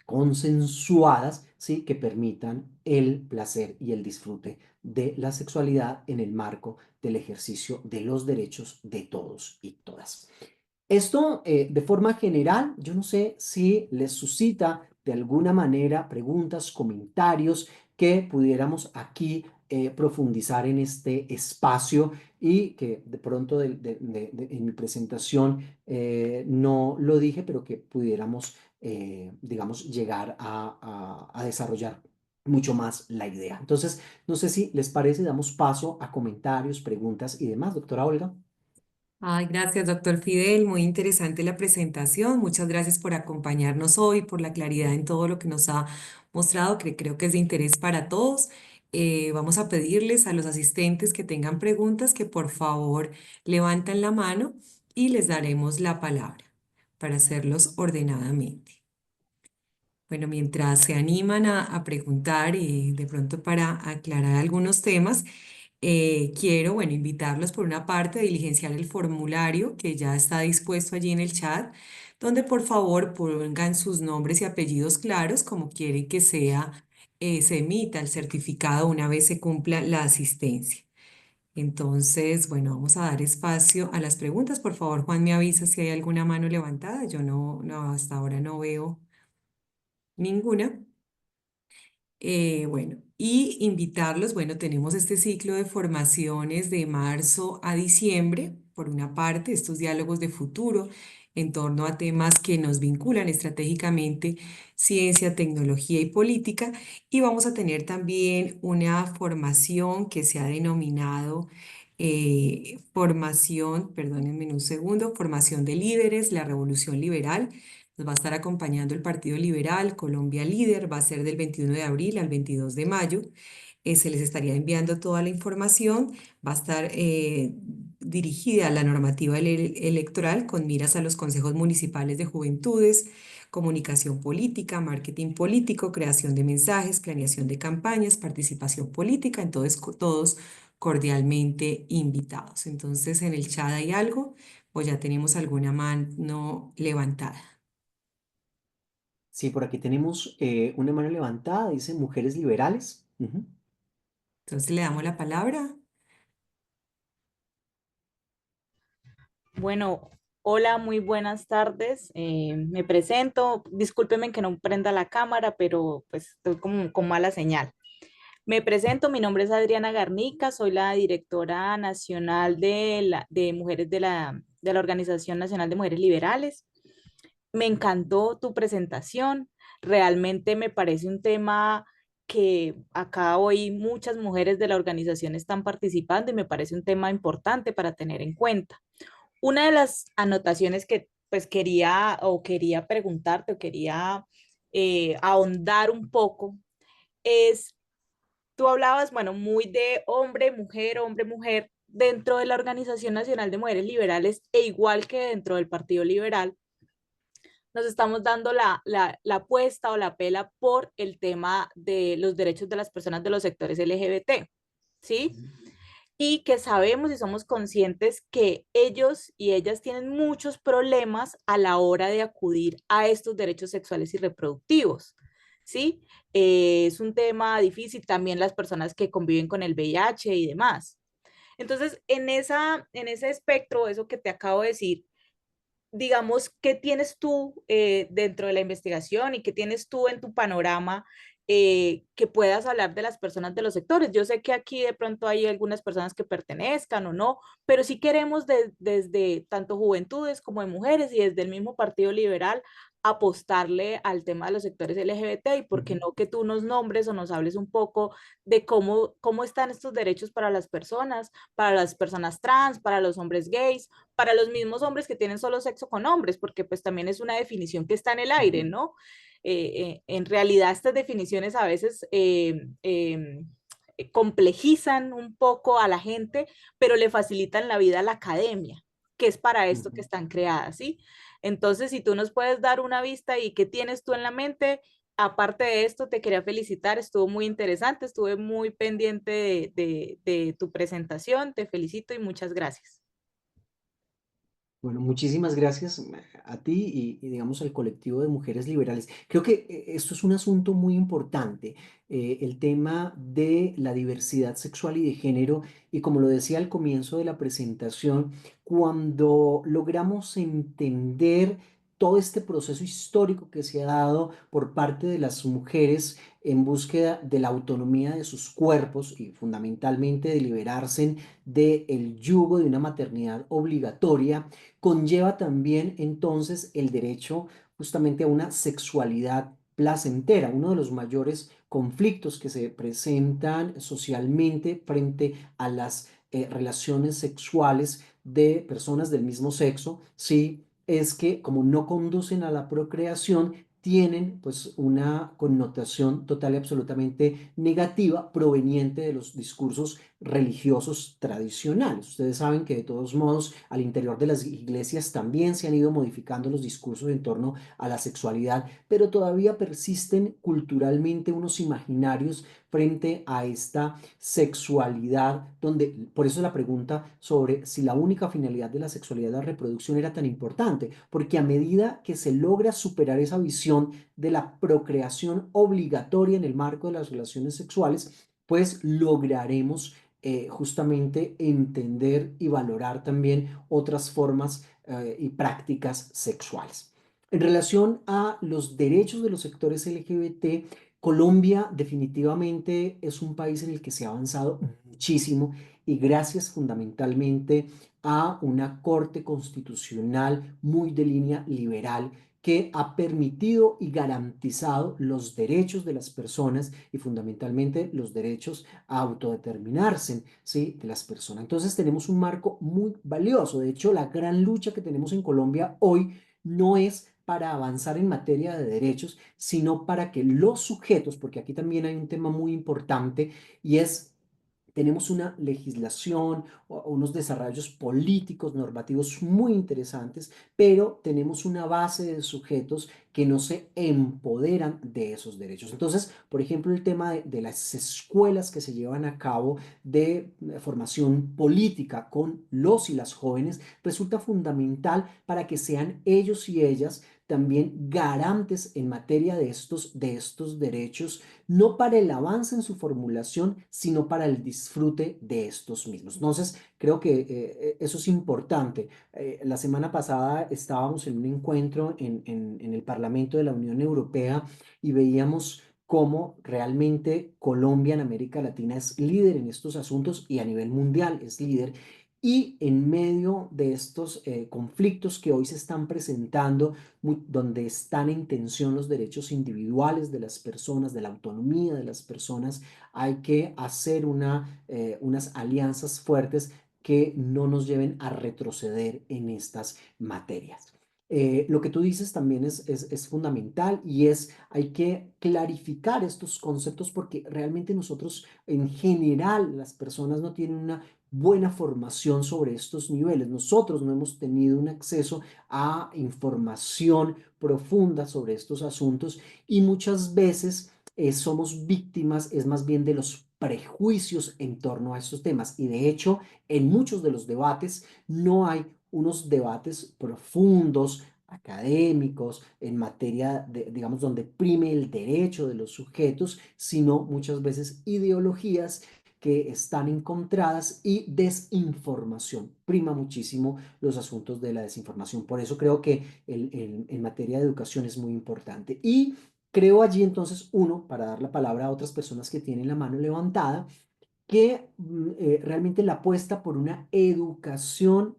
consensuadas, ¿sí? Que permitan el placer y el disfrute de la sexualidad en el marco del ejercicio de los derechos de todos y todas. Esto, de forma general, yo no sé si les suscita de alguna manera preguntas, comentarios que pudiéramos aquí profundizar en este espacio y que de pronto en mi presentación no lo dije, pero que pudiéramos, digamos, llegar a desarrollar mucho más la idea. Entonces, no sé si les parece, damos paso a comentarios, preguntas y demás, doctora Olga. Ay, gracias, doctor Fidel. Muy interesante la presentación. Muchas gracias por acompañarnos hoy, por la claridad en todo lo que nos ha mostrado, que creo que es de interés para todos. Vamos a pedirles a los asistentes que tengan preguntas que por favor levanten la mano y les daremos la palabra para hacerlos ordenadamente. Bueno, mientras se animan a preguntar y de pronto para aclarar algunos temas, quiero, bueno, invitarlos por una parte a diligenciar el formulario que ya está dispuesto allí en el chat, donde por favor pongan sus nombres y apellidos claros, como quieren que sea, se emita el certificado una vez se cumpla la asistencia. Entonces, bueno, vamos a dar espacio a las preguntas. Por favor, Juan, me avisa si hay alguna mano levantada. Yo hasta ahora no veo ninguna. Bueno, y invitarlos, bueno, tenemos este ciclo de formaciones de marzo a diciembre, por una parte, estos diálogos de futuro en torno a temas que nos vinculan estratégicamente, ciencia, tecnología y política, y vamos a tener también una formación que se ha denominado perdónenme un segundo, formación de líderes, la revolución liberal. Nos va a estar acompañando el Partido Liberal, Colombia Líder, va a ser del 21 de abril al 22 de mayo. Se les estaría enviando toda la información, va a estar dirigida a la normativa electoral con miras a los consejos municipales de juventudes, comunicación política, marketing político, creación de mensajes, planeación de campañas, participación política, entonces todos cordialmente invitados. Entonces en el chat hay algo o ya tenemos alguna mano levantada. Sí, por aquí tenemos una mano levantada, dice mujeres liberales. Ujú. Entonces le damos la palabra. Bueno, hola, muy buenas tardes. Me presento. Discúlpeme que no prenda la cámara, pero pues estoy como con mala señal. Me presento, mi nombre es Adriana Garnica, soy la directora nacional de mujeres de la Organización Nacional de Mujeres Liberales. Me encantó tu presentación. Realmente me parece un tema que acá hoy muchas mujeres de la organización están participando y me parece un tema importante para tener en cuenta. Una de las anotaciones que pues quería preguntarte o quería ahondar un poco es, tú hablabas, bueno, muy de hombre, mujer, dentro de la Organización Nacional de Mujeres Liberales e igual que dentro del Partido Liberal, nos estamos dando la apuesta o la pela por el tema de los derechos de las personas de los sectores LGBT, ¿sí? Y que sabemos y somos conscientes que ellos y ellas tienen muchos problemas a la hora de acudir a estos derechos sexuales y reproductivos, ¿sí? Es un tema difícil también las personas que conviven con el VIH y demás. Entonces, en ese espectro, eso que te acabo de decir, digamos, ¿qué tienes tú dentro de la investigación y qué tienes tú en tu panorama que puedas hablar de las personas de los sectores? Yo sé que aquí de pronto hay algunas personas que pertenezcan o no, pero sí queremos desde tanto juventudes como de mujeres y desde el mismo Partido Liberal apostarle al tema de los sectores LGBT y por qué no que tú nos nombres o nos hables un poco de cómo están estos derechos para las personas trans, para los hombres gays, para los mismos hombres que tienen solo sexo con hombres, porque pues también es una definición que está en el aire, ¿no? En realidad estas definiciones a veces complejizan un poco a la gente, pero le facilitan la vida a la academia, que es para esto que están creadas, ¿sí? Entonces, si tú nos puedes dar una vista y qué tienes tú en la mente Aparte de esto, te quería felicitar, estuvo muy interesante, estuve muy pendiente de tu presentación, te felicito y muchas gracias. Bueno, muchísimas gracias a ti y, digamos al colectivo de mujeres liberales. Creo que esto es un asunto muy importante, el tema de la diversidad sexual y de género. Y como lo decía al comienzo de la presentación, cuando logramos entender todo este proceso histórico que se ha dado por parte de las mujeres en búsqueda de la autonomía de sus cuerpos y fundamentalmente de liberarse del yugo de una maternidad obligatoria, conlleva también entonces el derecho justamente a una sexualidad placentera. Uno de los mayores conflictos que se presentan socialmente frente a las relaciones sexuales de personas del mismo sexo, sí, es que como no conducen a la procreación, tienen pues una connotación total y absolutamente negativa proveniente de los discursos religiosos tradicionales. Ustedes saben que de todos modos al interior de las iglesias también se han ido modificando los discursos en torno a la sexualidad, pero todavía persisten culturalmente unos imaginarios frente a esta sexualidad, donde por eso la pregunta sobre si la única finalidad de la sexualidad es la reproducción era tan importante, porque a medida que se logra superar esa visión de la procreación obligatoria en el marco de las relaciones sexuales, pues lograremos justamente entender y valorar también otras formas y prácticas sexuales. En relación a los derechos de los sectores LGBT, Colombia definitivamente es un país en el que se ha avanzado muchísimo y gracias fundamentalmente a una corte constitucional muy de línea liberal que ha permitido y garantizado los derechos de las personas y fundamentalmente los derechos a autodeterminarse, ¿sí?, de las personas. Entonces tenemos un marco muy valioso. De hecho, la gran lucha que tenemos en Colombia hoy no es para avanzar en materia de derechos, sino para que los sujetos, porque aquí también hay un tema muy importante y es tenemos una legislación o unos desarrollos políticos, normativos muy interesantes, pero tenemos una base de sujetos que no se empoderan de esos derechos. Entonces, por ejemplo, el tema de las escuelas que se llevan a cabo de formación política con los y las jóvenes resulta fundamental para que sean ellos y ellas también garantes en materia de estos derechos, no para el avance en su formulación, sino para el disfrute de estos mismos. Entonces, creo que eso es importante. La semana pasada estábamos en un encuentro en el Parlamento de la Unión Europea y veíamos cómo realmente Colombia en América Latina es líder en estos asuntos y a nivel mundial es líder. Y en medio de estos conflictos que hoy se están presentando, donde están en tensión los derechos individuales de las personas, de la autonomía de las personas, hay que hacer unas alianzas fuertes que no nos lleven a retroceder en estas materias. Lo que tú dices también es fundamental y hay que clarificar estos conceptos porque realmente nosotros, en general, las personas no tienen una buena formación sobre estos niveles. Nosotros no hemos tenido un acceso a información profunda sobre estos asuntos y muchas veces somos víctimas, es más bien de los prejuicios en torno a estos temas. Y de hecho, en muchos de los debates no hay unos debates profundos, académicos, en materia de, digamos, donde prime el derecho de los sujetos, sino muchas veces ideologías que están encontradas y desinformación. Prima muchísimo los asuntos de la desinformación. Por eso creo que en materia de educación es muy importante. Y creo allí entonces, uno, para dar la palabra a otras personas que tienen la mano levantada, que realmente la apuesta por una educación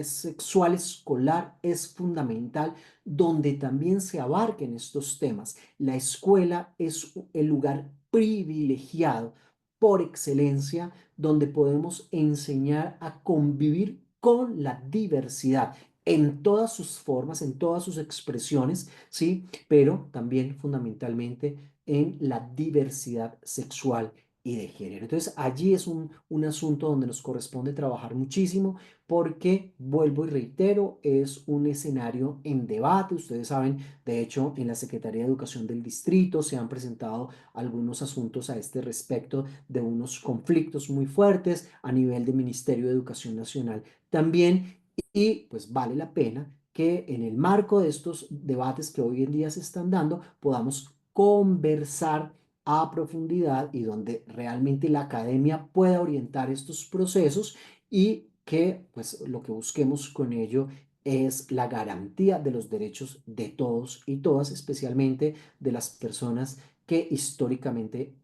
sexual escolar es fundamental, donde también se abarquen estos temas. La escuela es el lugar privilegiado por excelencia donde podemos enseñar a convivir con la diversidad en todas sus formas, en todas sus expresiones, ¿sí? Pero también fundamentalmente en la diversidad sexual y de género. Entonces, allí es un asunto donde nos corresponde trabajar muchísimo porque, vuelvo y reitero, es un escenario en debate. Ustedes saben, de hecho, en la Secretaría de Educación del Distrito se han presentado algunos asuntos a este respecto de unos conflictos muy fuertes a nivel del Ministerio de Educación Nacional también. Y pues vale la pena que en el marco de estos debates que hoy en día se están dando, podamos conversar a profundidad y donde realmente la academia pueda orientar estos procesos y que pues lo que busquemos con ello es la garantía de los derechos de todos y todas, especialmente de las personas que históricamente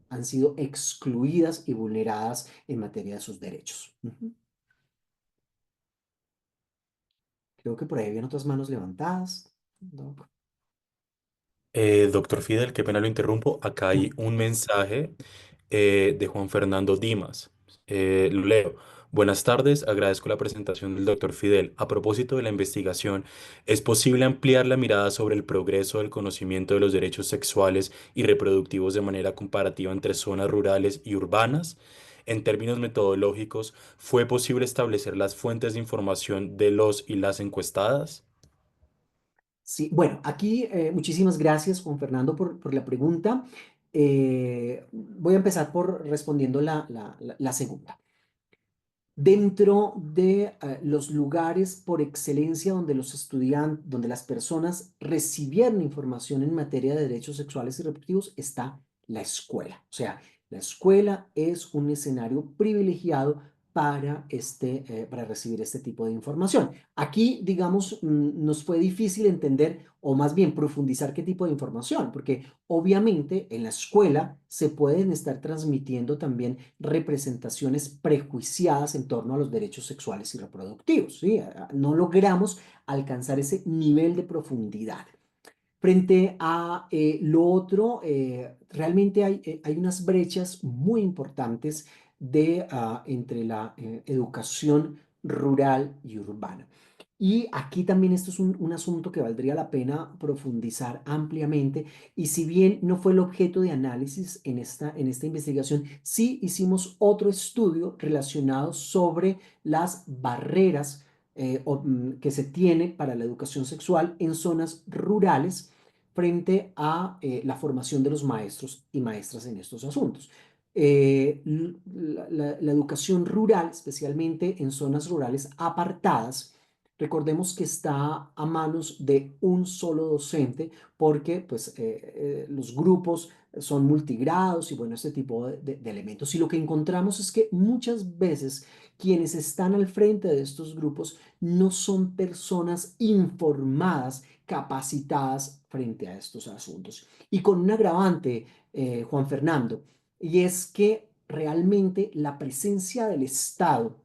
han sido excluidas y vulneradas en materia de sus derechos. Ujú. Creo que por ahí habían otras manos levantadas. Doc. Doctor Fidel, qué pena lo interrumpo. Acá hay un mensaje de Juan Fernando Dimas. Lo leo. Buenas tardes, agradezco la presentación del doctor Fidel. A propósito de la investigación, ¿es posible ampliar la mirada sobre el progreso del conocimiento de los derechos sexuales y reproductivos de manera comparativa entre zonas rurales y urbanas? En términos metodológicos, ¿fue posible establecer las fuentes de información de los y las encuestadas? Sí, bueno, aquí muchísimas gracias, Juan Fernando, por la pregunta. Voy a empezar por respondiendo la segunda. Dentro de los lugares por excelencia donde los estudiantes, donde las personas recibieron información en materia de derechos sexuales y reproductivos, está la escuela. O sea, la escuela es un escenario privilegiado para recibir este tipo de información. Aquí, digamos, nos fue difícil entender o más bien profundizar qué tipo de información, porque obviamente en la escuela se pueden estar transmitiendo también representaciones prejuiciadas en torno a los derechos sexuales y reproductivos, ¿sí? No logramos alcanzar ese nivel de profundidad. Frente a lo otro, realmente hay unas brechas muy importantes entre la educación rural y urbana. Y aquí también esto es un asunto que valdría la pena profundizar ampliamente. Y si bien no fue el objeto de análisis en esta investigación, sí hicimos otro estudio relacionado sobre las barreras que se tiene para la educación sexual en zonas rurales frente a la formación de los maestros y maestras en estos asuntos. La educación rural, especialmente en zonas rurales apartadas, recordemos que está a manos de un solo docente porque pues, los grupos son multigrados y bueno, este tipo de elementos. Y lo que encontramos es que muchas veces quienes están al frente de estos grupos no son personas informadas, capacitadas frente a estos asuntos. Y con un agravante, Juan Fernando, y es que realmente la presencia del Estado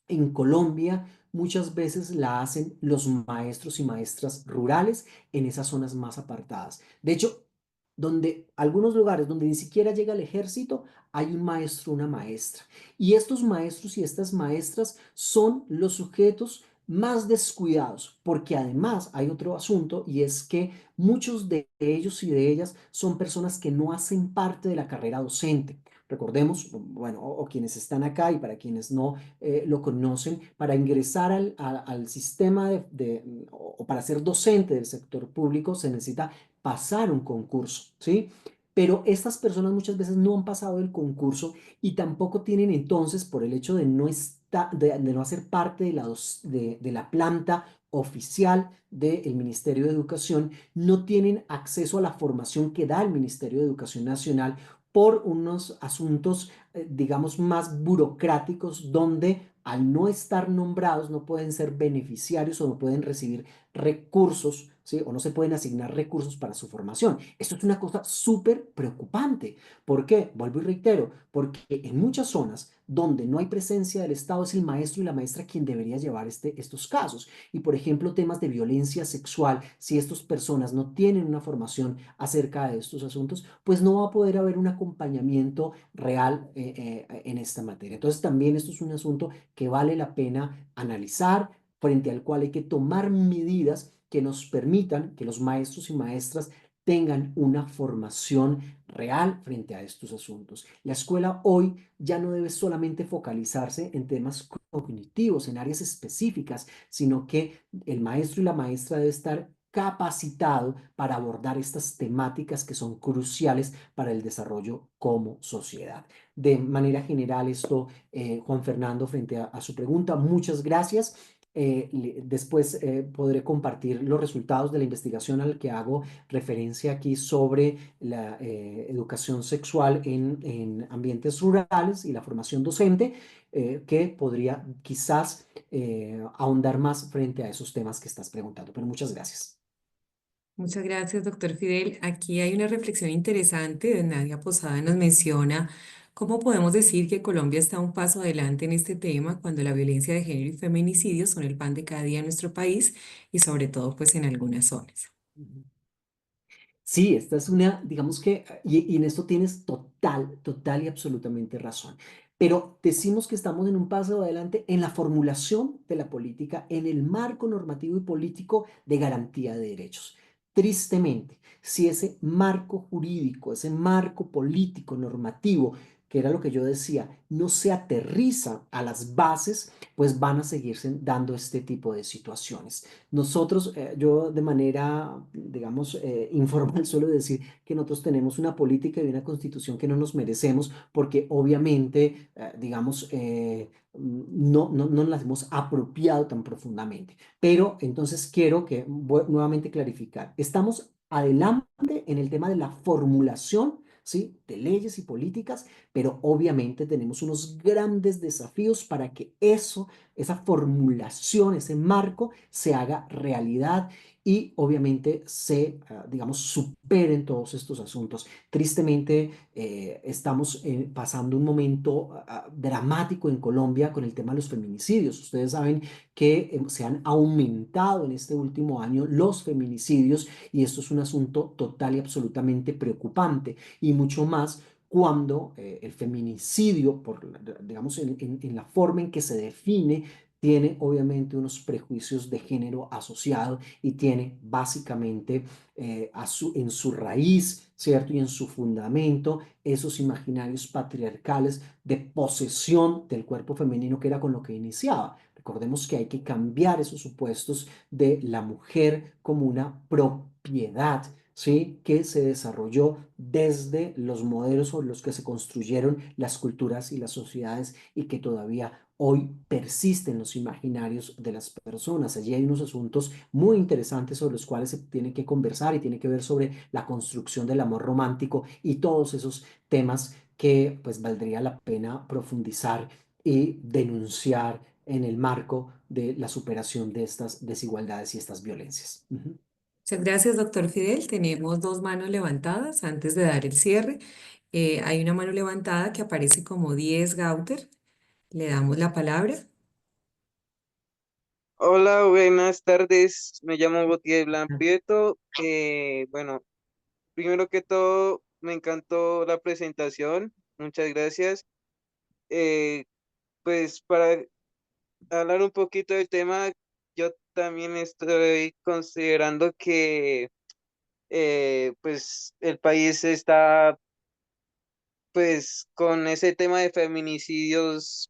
en Colombia muchas veces la hacen los maestros y maestras rurales en esas zonas más apartadas. De hecho, algunos lugares donde ni siquiera llega el ejército, hay un maestro, una maestra. Y estos maestros y estas maestras son los sujetos más descuidados, porque además hay otro asunto y es que muchos de ellos y de ellas son personas que no hacen parte de la carrera docente. Recordemos, bueno, o quienes están acá y para quienes no lo conocen, para ingresar al sistema o para ser docente del sector público se necesita pasar un concurso, ¿sí? Pero estas personas muchas veces no han pasado el concurso y tampoco tienen entonces, por el hecho de de no hacer parte de la planta oficial del Ministerio de Educación, no tienen acceso a la formación que da el Ministerio de Educación Nacional por unos asuntos, digamos, más burocráticos, donde al no estar nombrados no pueden ser beneficiarios o no pueden recibir recursos, ¿sí? O no se pueden asignar recursos para su formación. Esto es una cosa súper preocupante. ¿Por qué? Vuelvo y reitero, porque en muchas zonas donde no hay presencia del Estado es el maestro y la maestra quien debería llevar estos casos. Y por ejemplo, temas de violencia sexual, si estas personas no tienen una formación acerca de estos asuntos, pues no va a poder haber un acompañamiento real en esta materia. Entonces también esto es un asunto que vale la pena analizar, frente al cual hay que tomar medidas que nos permitan que los maestros y maestras tengan una formación real frente a estos asuntos. La escuela hoy ya no debe solamente focalizarse en temas cognitivos, en áreas específicas, sino que el maestro y la maestra debe estar capacitado para abordar estas temáticas que son cruciales para el desarrollo como sociedad. De manera general, esto, Juan Fernando, frente a su pregunta, muchas gracias. Después podré compartir los resultados de la investigación al que hago referencia aquí sobre la educación sexual en ambientes rurales y la formación docente, que podría quizás ahondar más frente a esos temas que estás preguntando. Pero muchas gracias. Muchas gracias, doctor Fidel. Aquí hay una reflexión interesante. De Nadia Posada nos menciona cómo podemos decir que Colombia está un paso adelante en este tema cuando la violencia de género y feminicidio son el pan de cada día en nuestro país y sobre todo pues en algunas zonas. Sí, esta es una, digamos que, y en esto tienes total y absolutamente razón. Pero decimos que estamos en un paso adelante en la formulación de la política, en el marco normativo y político de garantía de derechos. Tristemente, si ese marco jurídico, ese marco político, normativo, que era lo que yo decía, no se aterriza a las bases, pues van a seguirse dando este tipo de situaciones. Nosotros, yo de manera, digamos, informal suelo decir que nosotros tenemos una política y una constitución que no nos merecemos porque obviamente, digamos, no las hemos apropiado tan profundamente. Pero entonces quiero que nuevamente clarificar. Estamos adelante en el tema de la formulación, ¿sí? De leyes y políticas, pero obviamente tenemos unos grandes desafíos para que eso, esa formulación, ese marco, se haga realidad y obviamente se, digamos, superen todos estos asuntos. Tristemente, estamos pasando un momento dramático en Colombia con el tema de los feminicidios. Ustedes saben que se han aumentado en este último año los feminicidios y esto es un asunto total y absolutamente preocupante y mucho más cuando el feminicidio, digamos, en la forma en que se define, tiene obviamente unos prejuicios de género asociados y tiene básicamente en su raíz, ¿cierto? Y en su fundamento esos imaginarios patriarcales de posesión del cuerpo femenino que era con lo que iniciaba. Recordemos que hay que cambiar esos supuestos de la mujer como una propiedad, ¿sí? Que se desarrolló desde los modelos sobre los que se construyeron las culturas y las sociedades y que todavía hoy persisten los imaginarios de las personas. Allí hay unos asuntos muy interesantes sobre los cuales se tiene que conversar y tiene que ver sobre la construcción del amor romántico y todos esos temas que pues valdría la pena profundizar y denunciar en el marco de la superación de estas desigualdades y estas violencias. Ujú. Muchas gracias, doctor Fidel. Tenemos dos manos levantadas antes de dar el cierre. Hay una mano levantada que aparece como 10 Gauter. Le damos la palabra. Hola, buenas tardes. Me llamo Gautier Blan Prieto. Bueno, primero que todo, me encantó la presentación. Muchas gracias. Eh, pues para hablar un poquito del tema, yo también estoy considerando que pues el país está pues con ese tema de feminicidios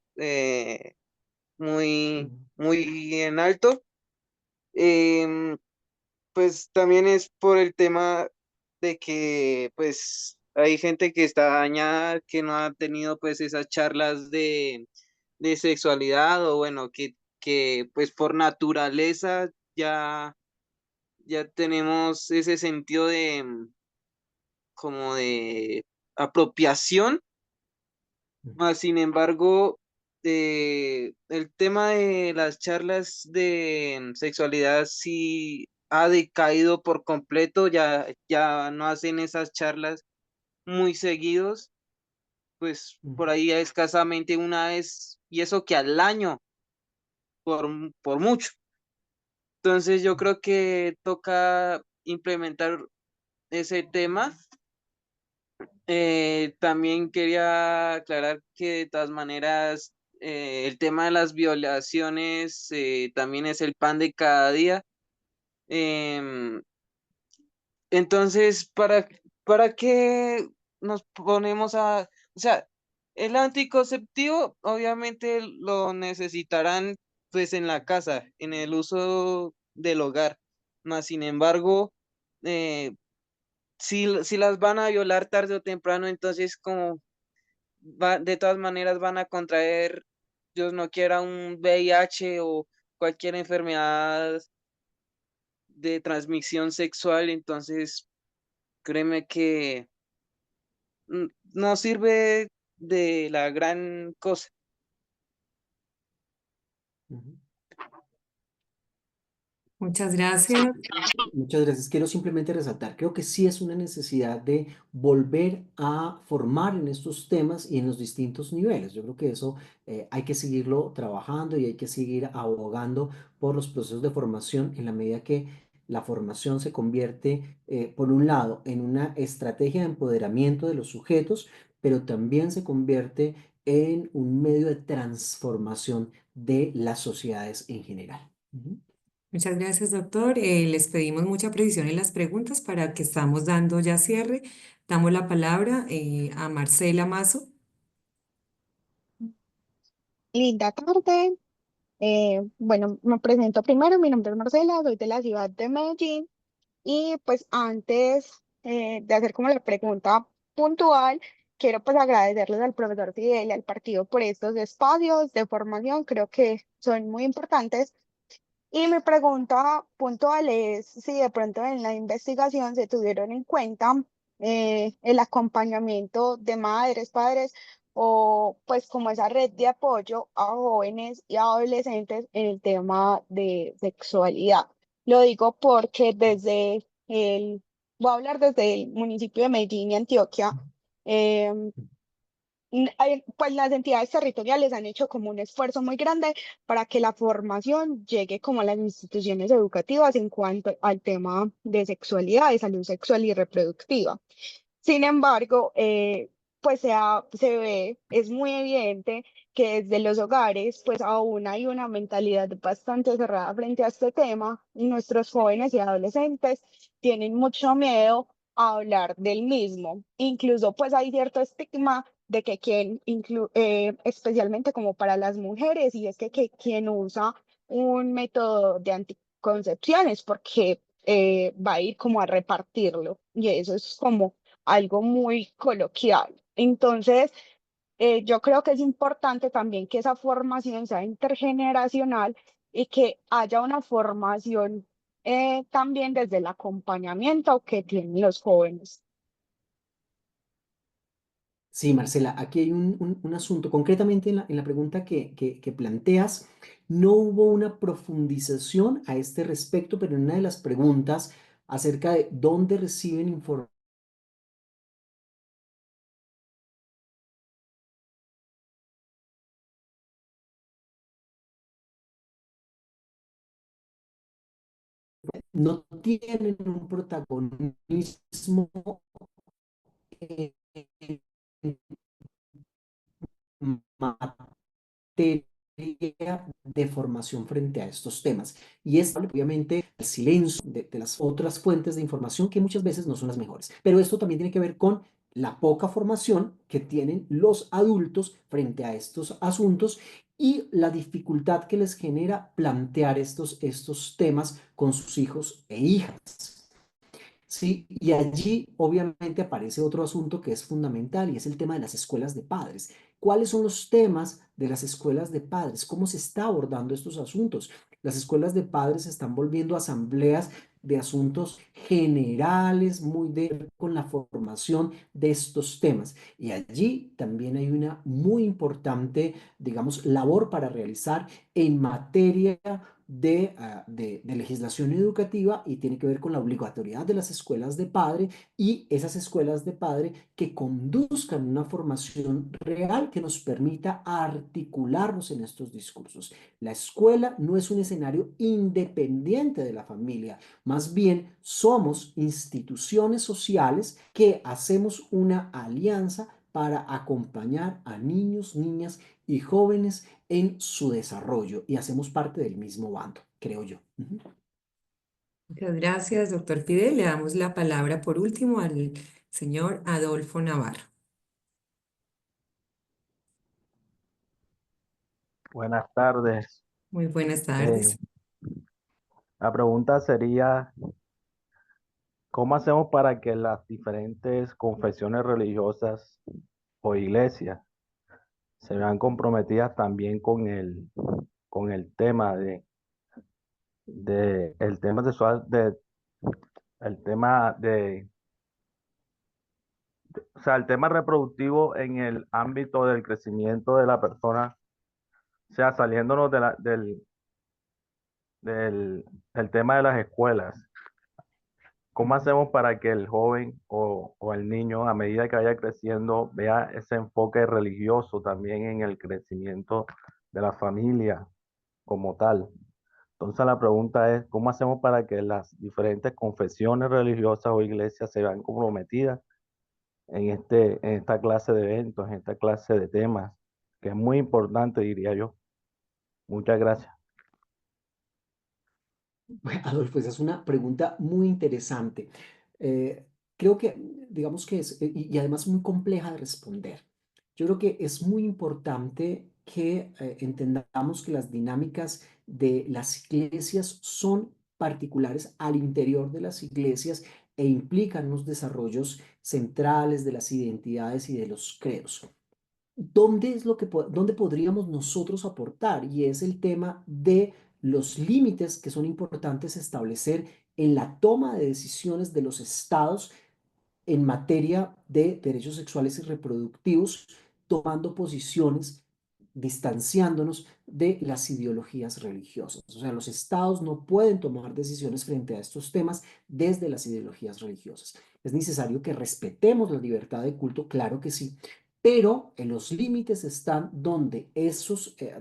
muy, Ujú. muy en alto. Em, Pues también es por el tema de que pues hay gente que está dañada, que no ha tenido pues esas charlas de sexualidad o bueno, que pues por naturaleza ya tenemos ese sentido de como de apropiación, más sin embargo, el tema de las charlas de sexualidad sí ha decaído por completo, ya no hacen esas charlas muy seguidos, pues por Ujú. ahí escasamente una vez, y eso que al año, por mucho. Entonces yo creo que toca implementar ese tema. También quería aclarar que de todas maneras el tema de las violaciones también es el pan de cada día. Em, Entonces, ¿para qué nos ponemos o sea, el anticonceptivo obviamente lo necesitarán pues en la casa, en el uso del hogar, más sin embargo, eh, si las van a violar tarde o temprano, entonces como de todas maneras van a contraer, Dios no quiera, un VIH o cualquier enfermedad de transmisión sexual, entonces créeme que no sirve de la gran cosa. Ujú. Muchas gracias. Muchas gracias. Quiero simplemente resaltar, creo que sí es una necesidad de volver a formar en estos temas y en los distintos niveles. Yo creo que eso hay que seguirlo trabajando y hay que seguir abogando por los procesos de formación en la medida que la formación se convierte, por un lado, en una estrategia de empoderamiento de los sujetos, pero también se convierte en un medio de transformación de las sociedades en general. Ujú. Muchas gracias, doctor. Les pedimos mucha precisión en las preguntas para que estamos dando ya cierre. Damos la palabra a Marcela Mazo. Linda tarde. Bueno, me presento primero, mi nombre es Marcela, soy de la ciudad de Medellín y pues antes de hacer como la pregunta puntual, quiero pues agradecerles al profesor Fidel y al partido por estos espacios de formación, creo que son muy importantes. Y mi pregunta puntual es si de pronto en la investigación se tuvieron en cuenta el acompañamiento de madres, padres o pues como esa red de apoyo a jóvenes y adolescentes en el tema de sexualidad. Lo digo porque voy a hablar desde el municipio de Medellín y Antioquia. em, pues las entidades territoriales han hecho como un esfuerzo muy grande para que la formación llegue como a las instituciones educativas en cuanto al tema de sexualidad, de salud sexual y reproductiva. Sin embargo, se ve, es muy evidente que desde los hogares, pues aún hay una mentalidad bastante cerrada frente a este tema y nuestros jóvenes y adolescentes tienen mucho miedo a hablar del mismo. Incluso pues hay cierto estigma de que especialmente como para las mujeres, y es que quien usa un método de anticoncepción es porque va a ir como a repartirlo. Y eso es como algo muy coloquial. Entonces, yo creo que es importante también que esa formación sea intergeneracional y que haya una formación también desde el acompañamiento que tienen los jóvenes. Sí, Marcela, aquí hay un asunto. Concretamente en la pregunta que planteas, no hubo una profundización a este respecto, pero en una de las preguntas acerca de dónde reciben información, no tienen un protagonismo en materia de formación frente a estos temas. Y es obviamente el silencio de las otras fuentes de información que muchas veces no son las mejores. Pero esto también tiene que ver con la poca formación que tienen los adultos frente a estos asuntos y la dificultad que les genera plantear estos temas con sus hijos e hijas. Sí, y allí obviamente aparece otro asunto que es fundamental y es el tema de las escuelas de padres. ¿Cuáles son los temas de las escuelas de padres? ¿Cómo se está abordando estos asuntos? Las escuelas de padres se están volviendo asambleas de asuntos generales, muy de con la formación de estos temas. Y allí también hay una muy importante, digamos, labor para realizar en materia de legislación educativa y tiene que ver con la obligatoriedad de las escuelas de padre y esas escuelas de padre que conduzcan una formación real que nos permita articularnos en estos discursos. La escuela no es un escenario independiente de la familia, más bien somos instituciones sociales que hacemos una alianza para acompañar a niños, niñas y jóvenes en su desarrollo y hacemos parte del mismo bando, creo yo. Ujú. Muchas gracias, doctor Fidel. Le damos la palabra por último al señor Adolfo Navarro. Buenas tardes. Muy buenas Eh, tardes. la pregunta sería, ¿cómo hacemos para que las diferentes confesiones religiosas o iglesias se vean comprometidas también con el tema el tema sexual, el tema o sea, el tema reproductivo en el ámbito del crecimiento de la persona, o sea, saliéndonos del tema de las escuelas? ¿Cómo hacemos para que el joven o el niño, a medida que vaya creciendo, vea ese enfoque religioso también en el crecimiento de la familia como tal? Entonces la pregunta es, ¿cómo hacemos para que las diferentes confesiones religiosas o iglesias se vean comprometidas en esta clase de eventos, en esta clase de temas, que es muy importante, diría yo? Muchas gracias. Adolfo, esa es una pregunta muy interesante. Eh, Creo que, digamos que es, y además muy compleja de responder. Yo creo que es muy importante que entendamos que las dinámicas de las iglesias son particulares al interior de las iglesias e implican unos desarrollos centrales de las identidades y de los credos. ¿Dónde es dónde podríamos nosotros aportar? Y es el tema de los límites que son importantes establecer en la toma de decisiones de los estados en materia de derechos sexuales y reproductivos, tomando posiciones, distanciándonos de las ideologías religiosas. O sea, los estados no pueden tomar decisiones frente a estos temas desde las ideologías religiosas. Es necesario que respetemos la libertad de culto, claro que sí, pero en los límites están donde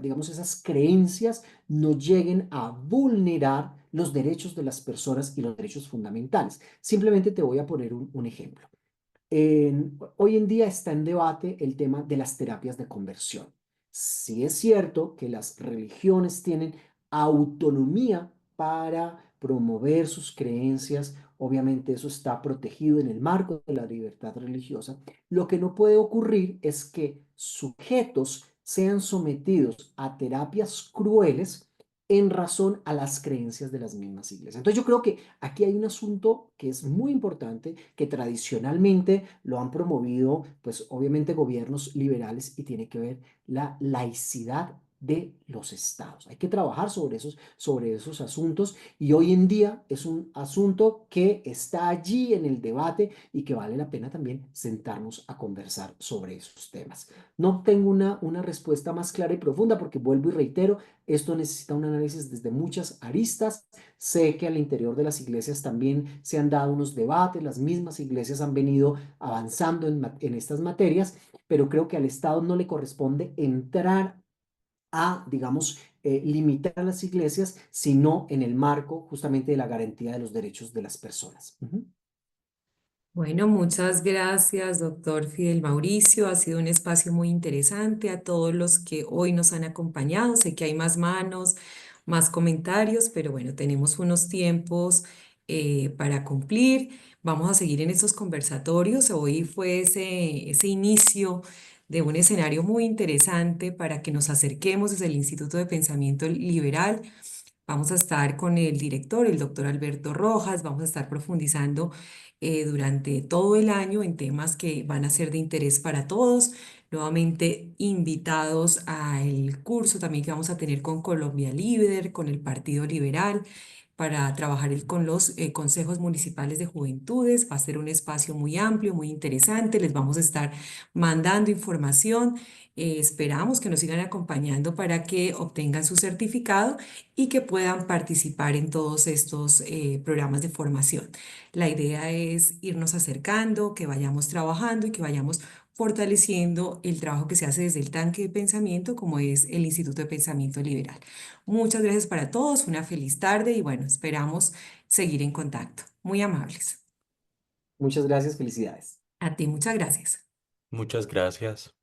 digamos, esas creencias no lleguen a vulnerar los derechos de las personas y los derechos fundamentales. Simplemente te voy a poner un ejemplo. Hoy en día está en debate el tema de las terapias de conversión. Sí es cierto que las religiones tienen autonomía para promover sus creencias, obviamente eso está protegido en el marco de la libertad religiosa. Lo que no puede ocurrir es que sujetos sean sometidos a terapias crueles en razón a las creencias de las mismas iglesias. Entonces yo creo que aquí hay un asunto que es muy importante, que tradicionalmente lo han promovido, pues obviamente gobiernos liberales y tiene que ver la laicidad de los estados. Hay que trabajar sobre esos asuntos y hoy en día es un asunto que está allí en el debate y que vale la pena también sentarnos a conversar sobre esos temas. No tengo una respuesta más clara y profunda porque vuelvo y reitero, esto necesita un análisis desde muchas aristas. Sé que al interior de las iglesias también se han dado unos debates, las mismas iglesias han venido avanzando en estas materias, pero creo que al Estado no le corresponde entrar a, digamos, limitar a las iglesias, sino en el marco justamente de la garantía de los derechos de las personas. Ujú. Bueno, muchas gracias, doctor Fidel Mauricio. Ha sido un espacio muy interesante a todos los que hoy nos han acompañado. Sé que hay más manos, más comentarios, pero bueno, tenemos unos tiempos para cumplir. Vamos a seguir en estos conversatorios. Hoy fue ese inicio de un escenario muy interesante para que nos acerquemos desde el Instituto de Pensamiento Liberal. Vamos a estar con el director, el doctor Alberto Rojas, vamos a estar profundizando durante todo el año en temas que van a ser de interés para todos. Nuevamente invitados al curso también que vamos a tener con Colombia Líder, con el Partido Liberal, para trabajar con los consejos municipales de juventudes. Va a ser un espacio muy amplio, muy interesante. Les vamos a estar mandando información. Esperamos que nos sigan acompañando para que obtengan su certificado y que puedan participar en todos estos programas de formación. La idea es irnos acercando, que vayamos trabajando y que vayamos fortaleciendo el trabajo que se hace desde el tanque de pensamiento, como es el Instituto de Pensamiento Liberal. Muchas gracias para todos, una feliz tarde y bueno, esperamos seguir en contacto. Muy amables. Muchas gracias, felicidades. A ti, muchas gracias. Muchas gracias.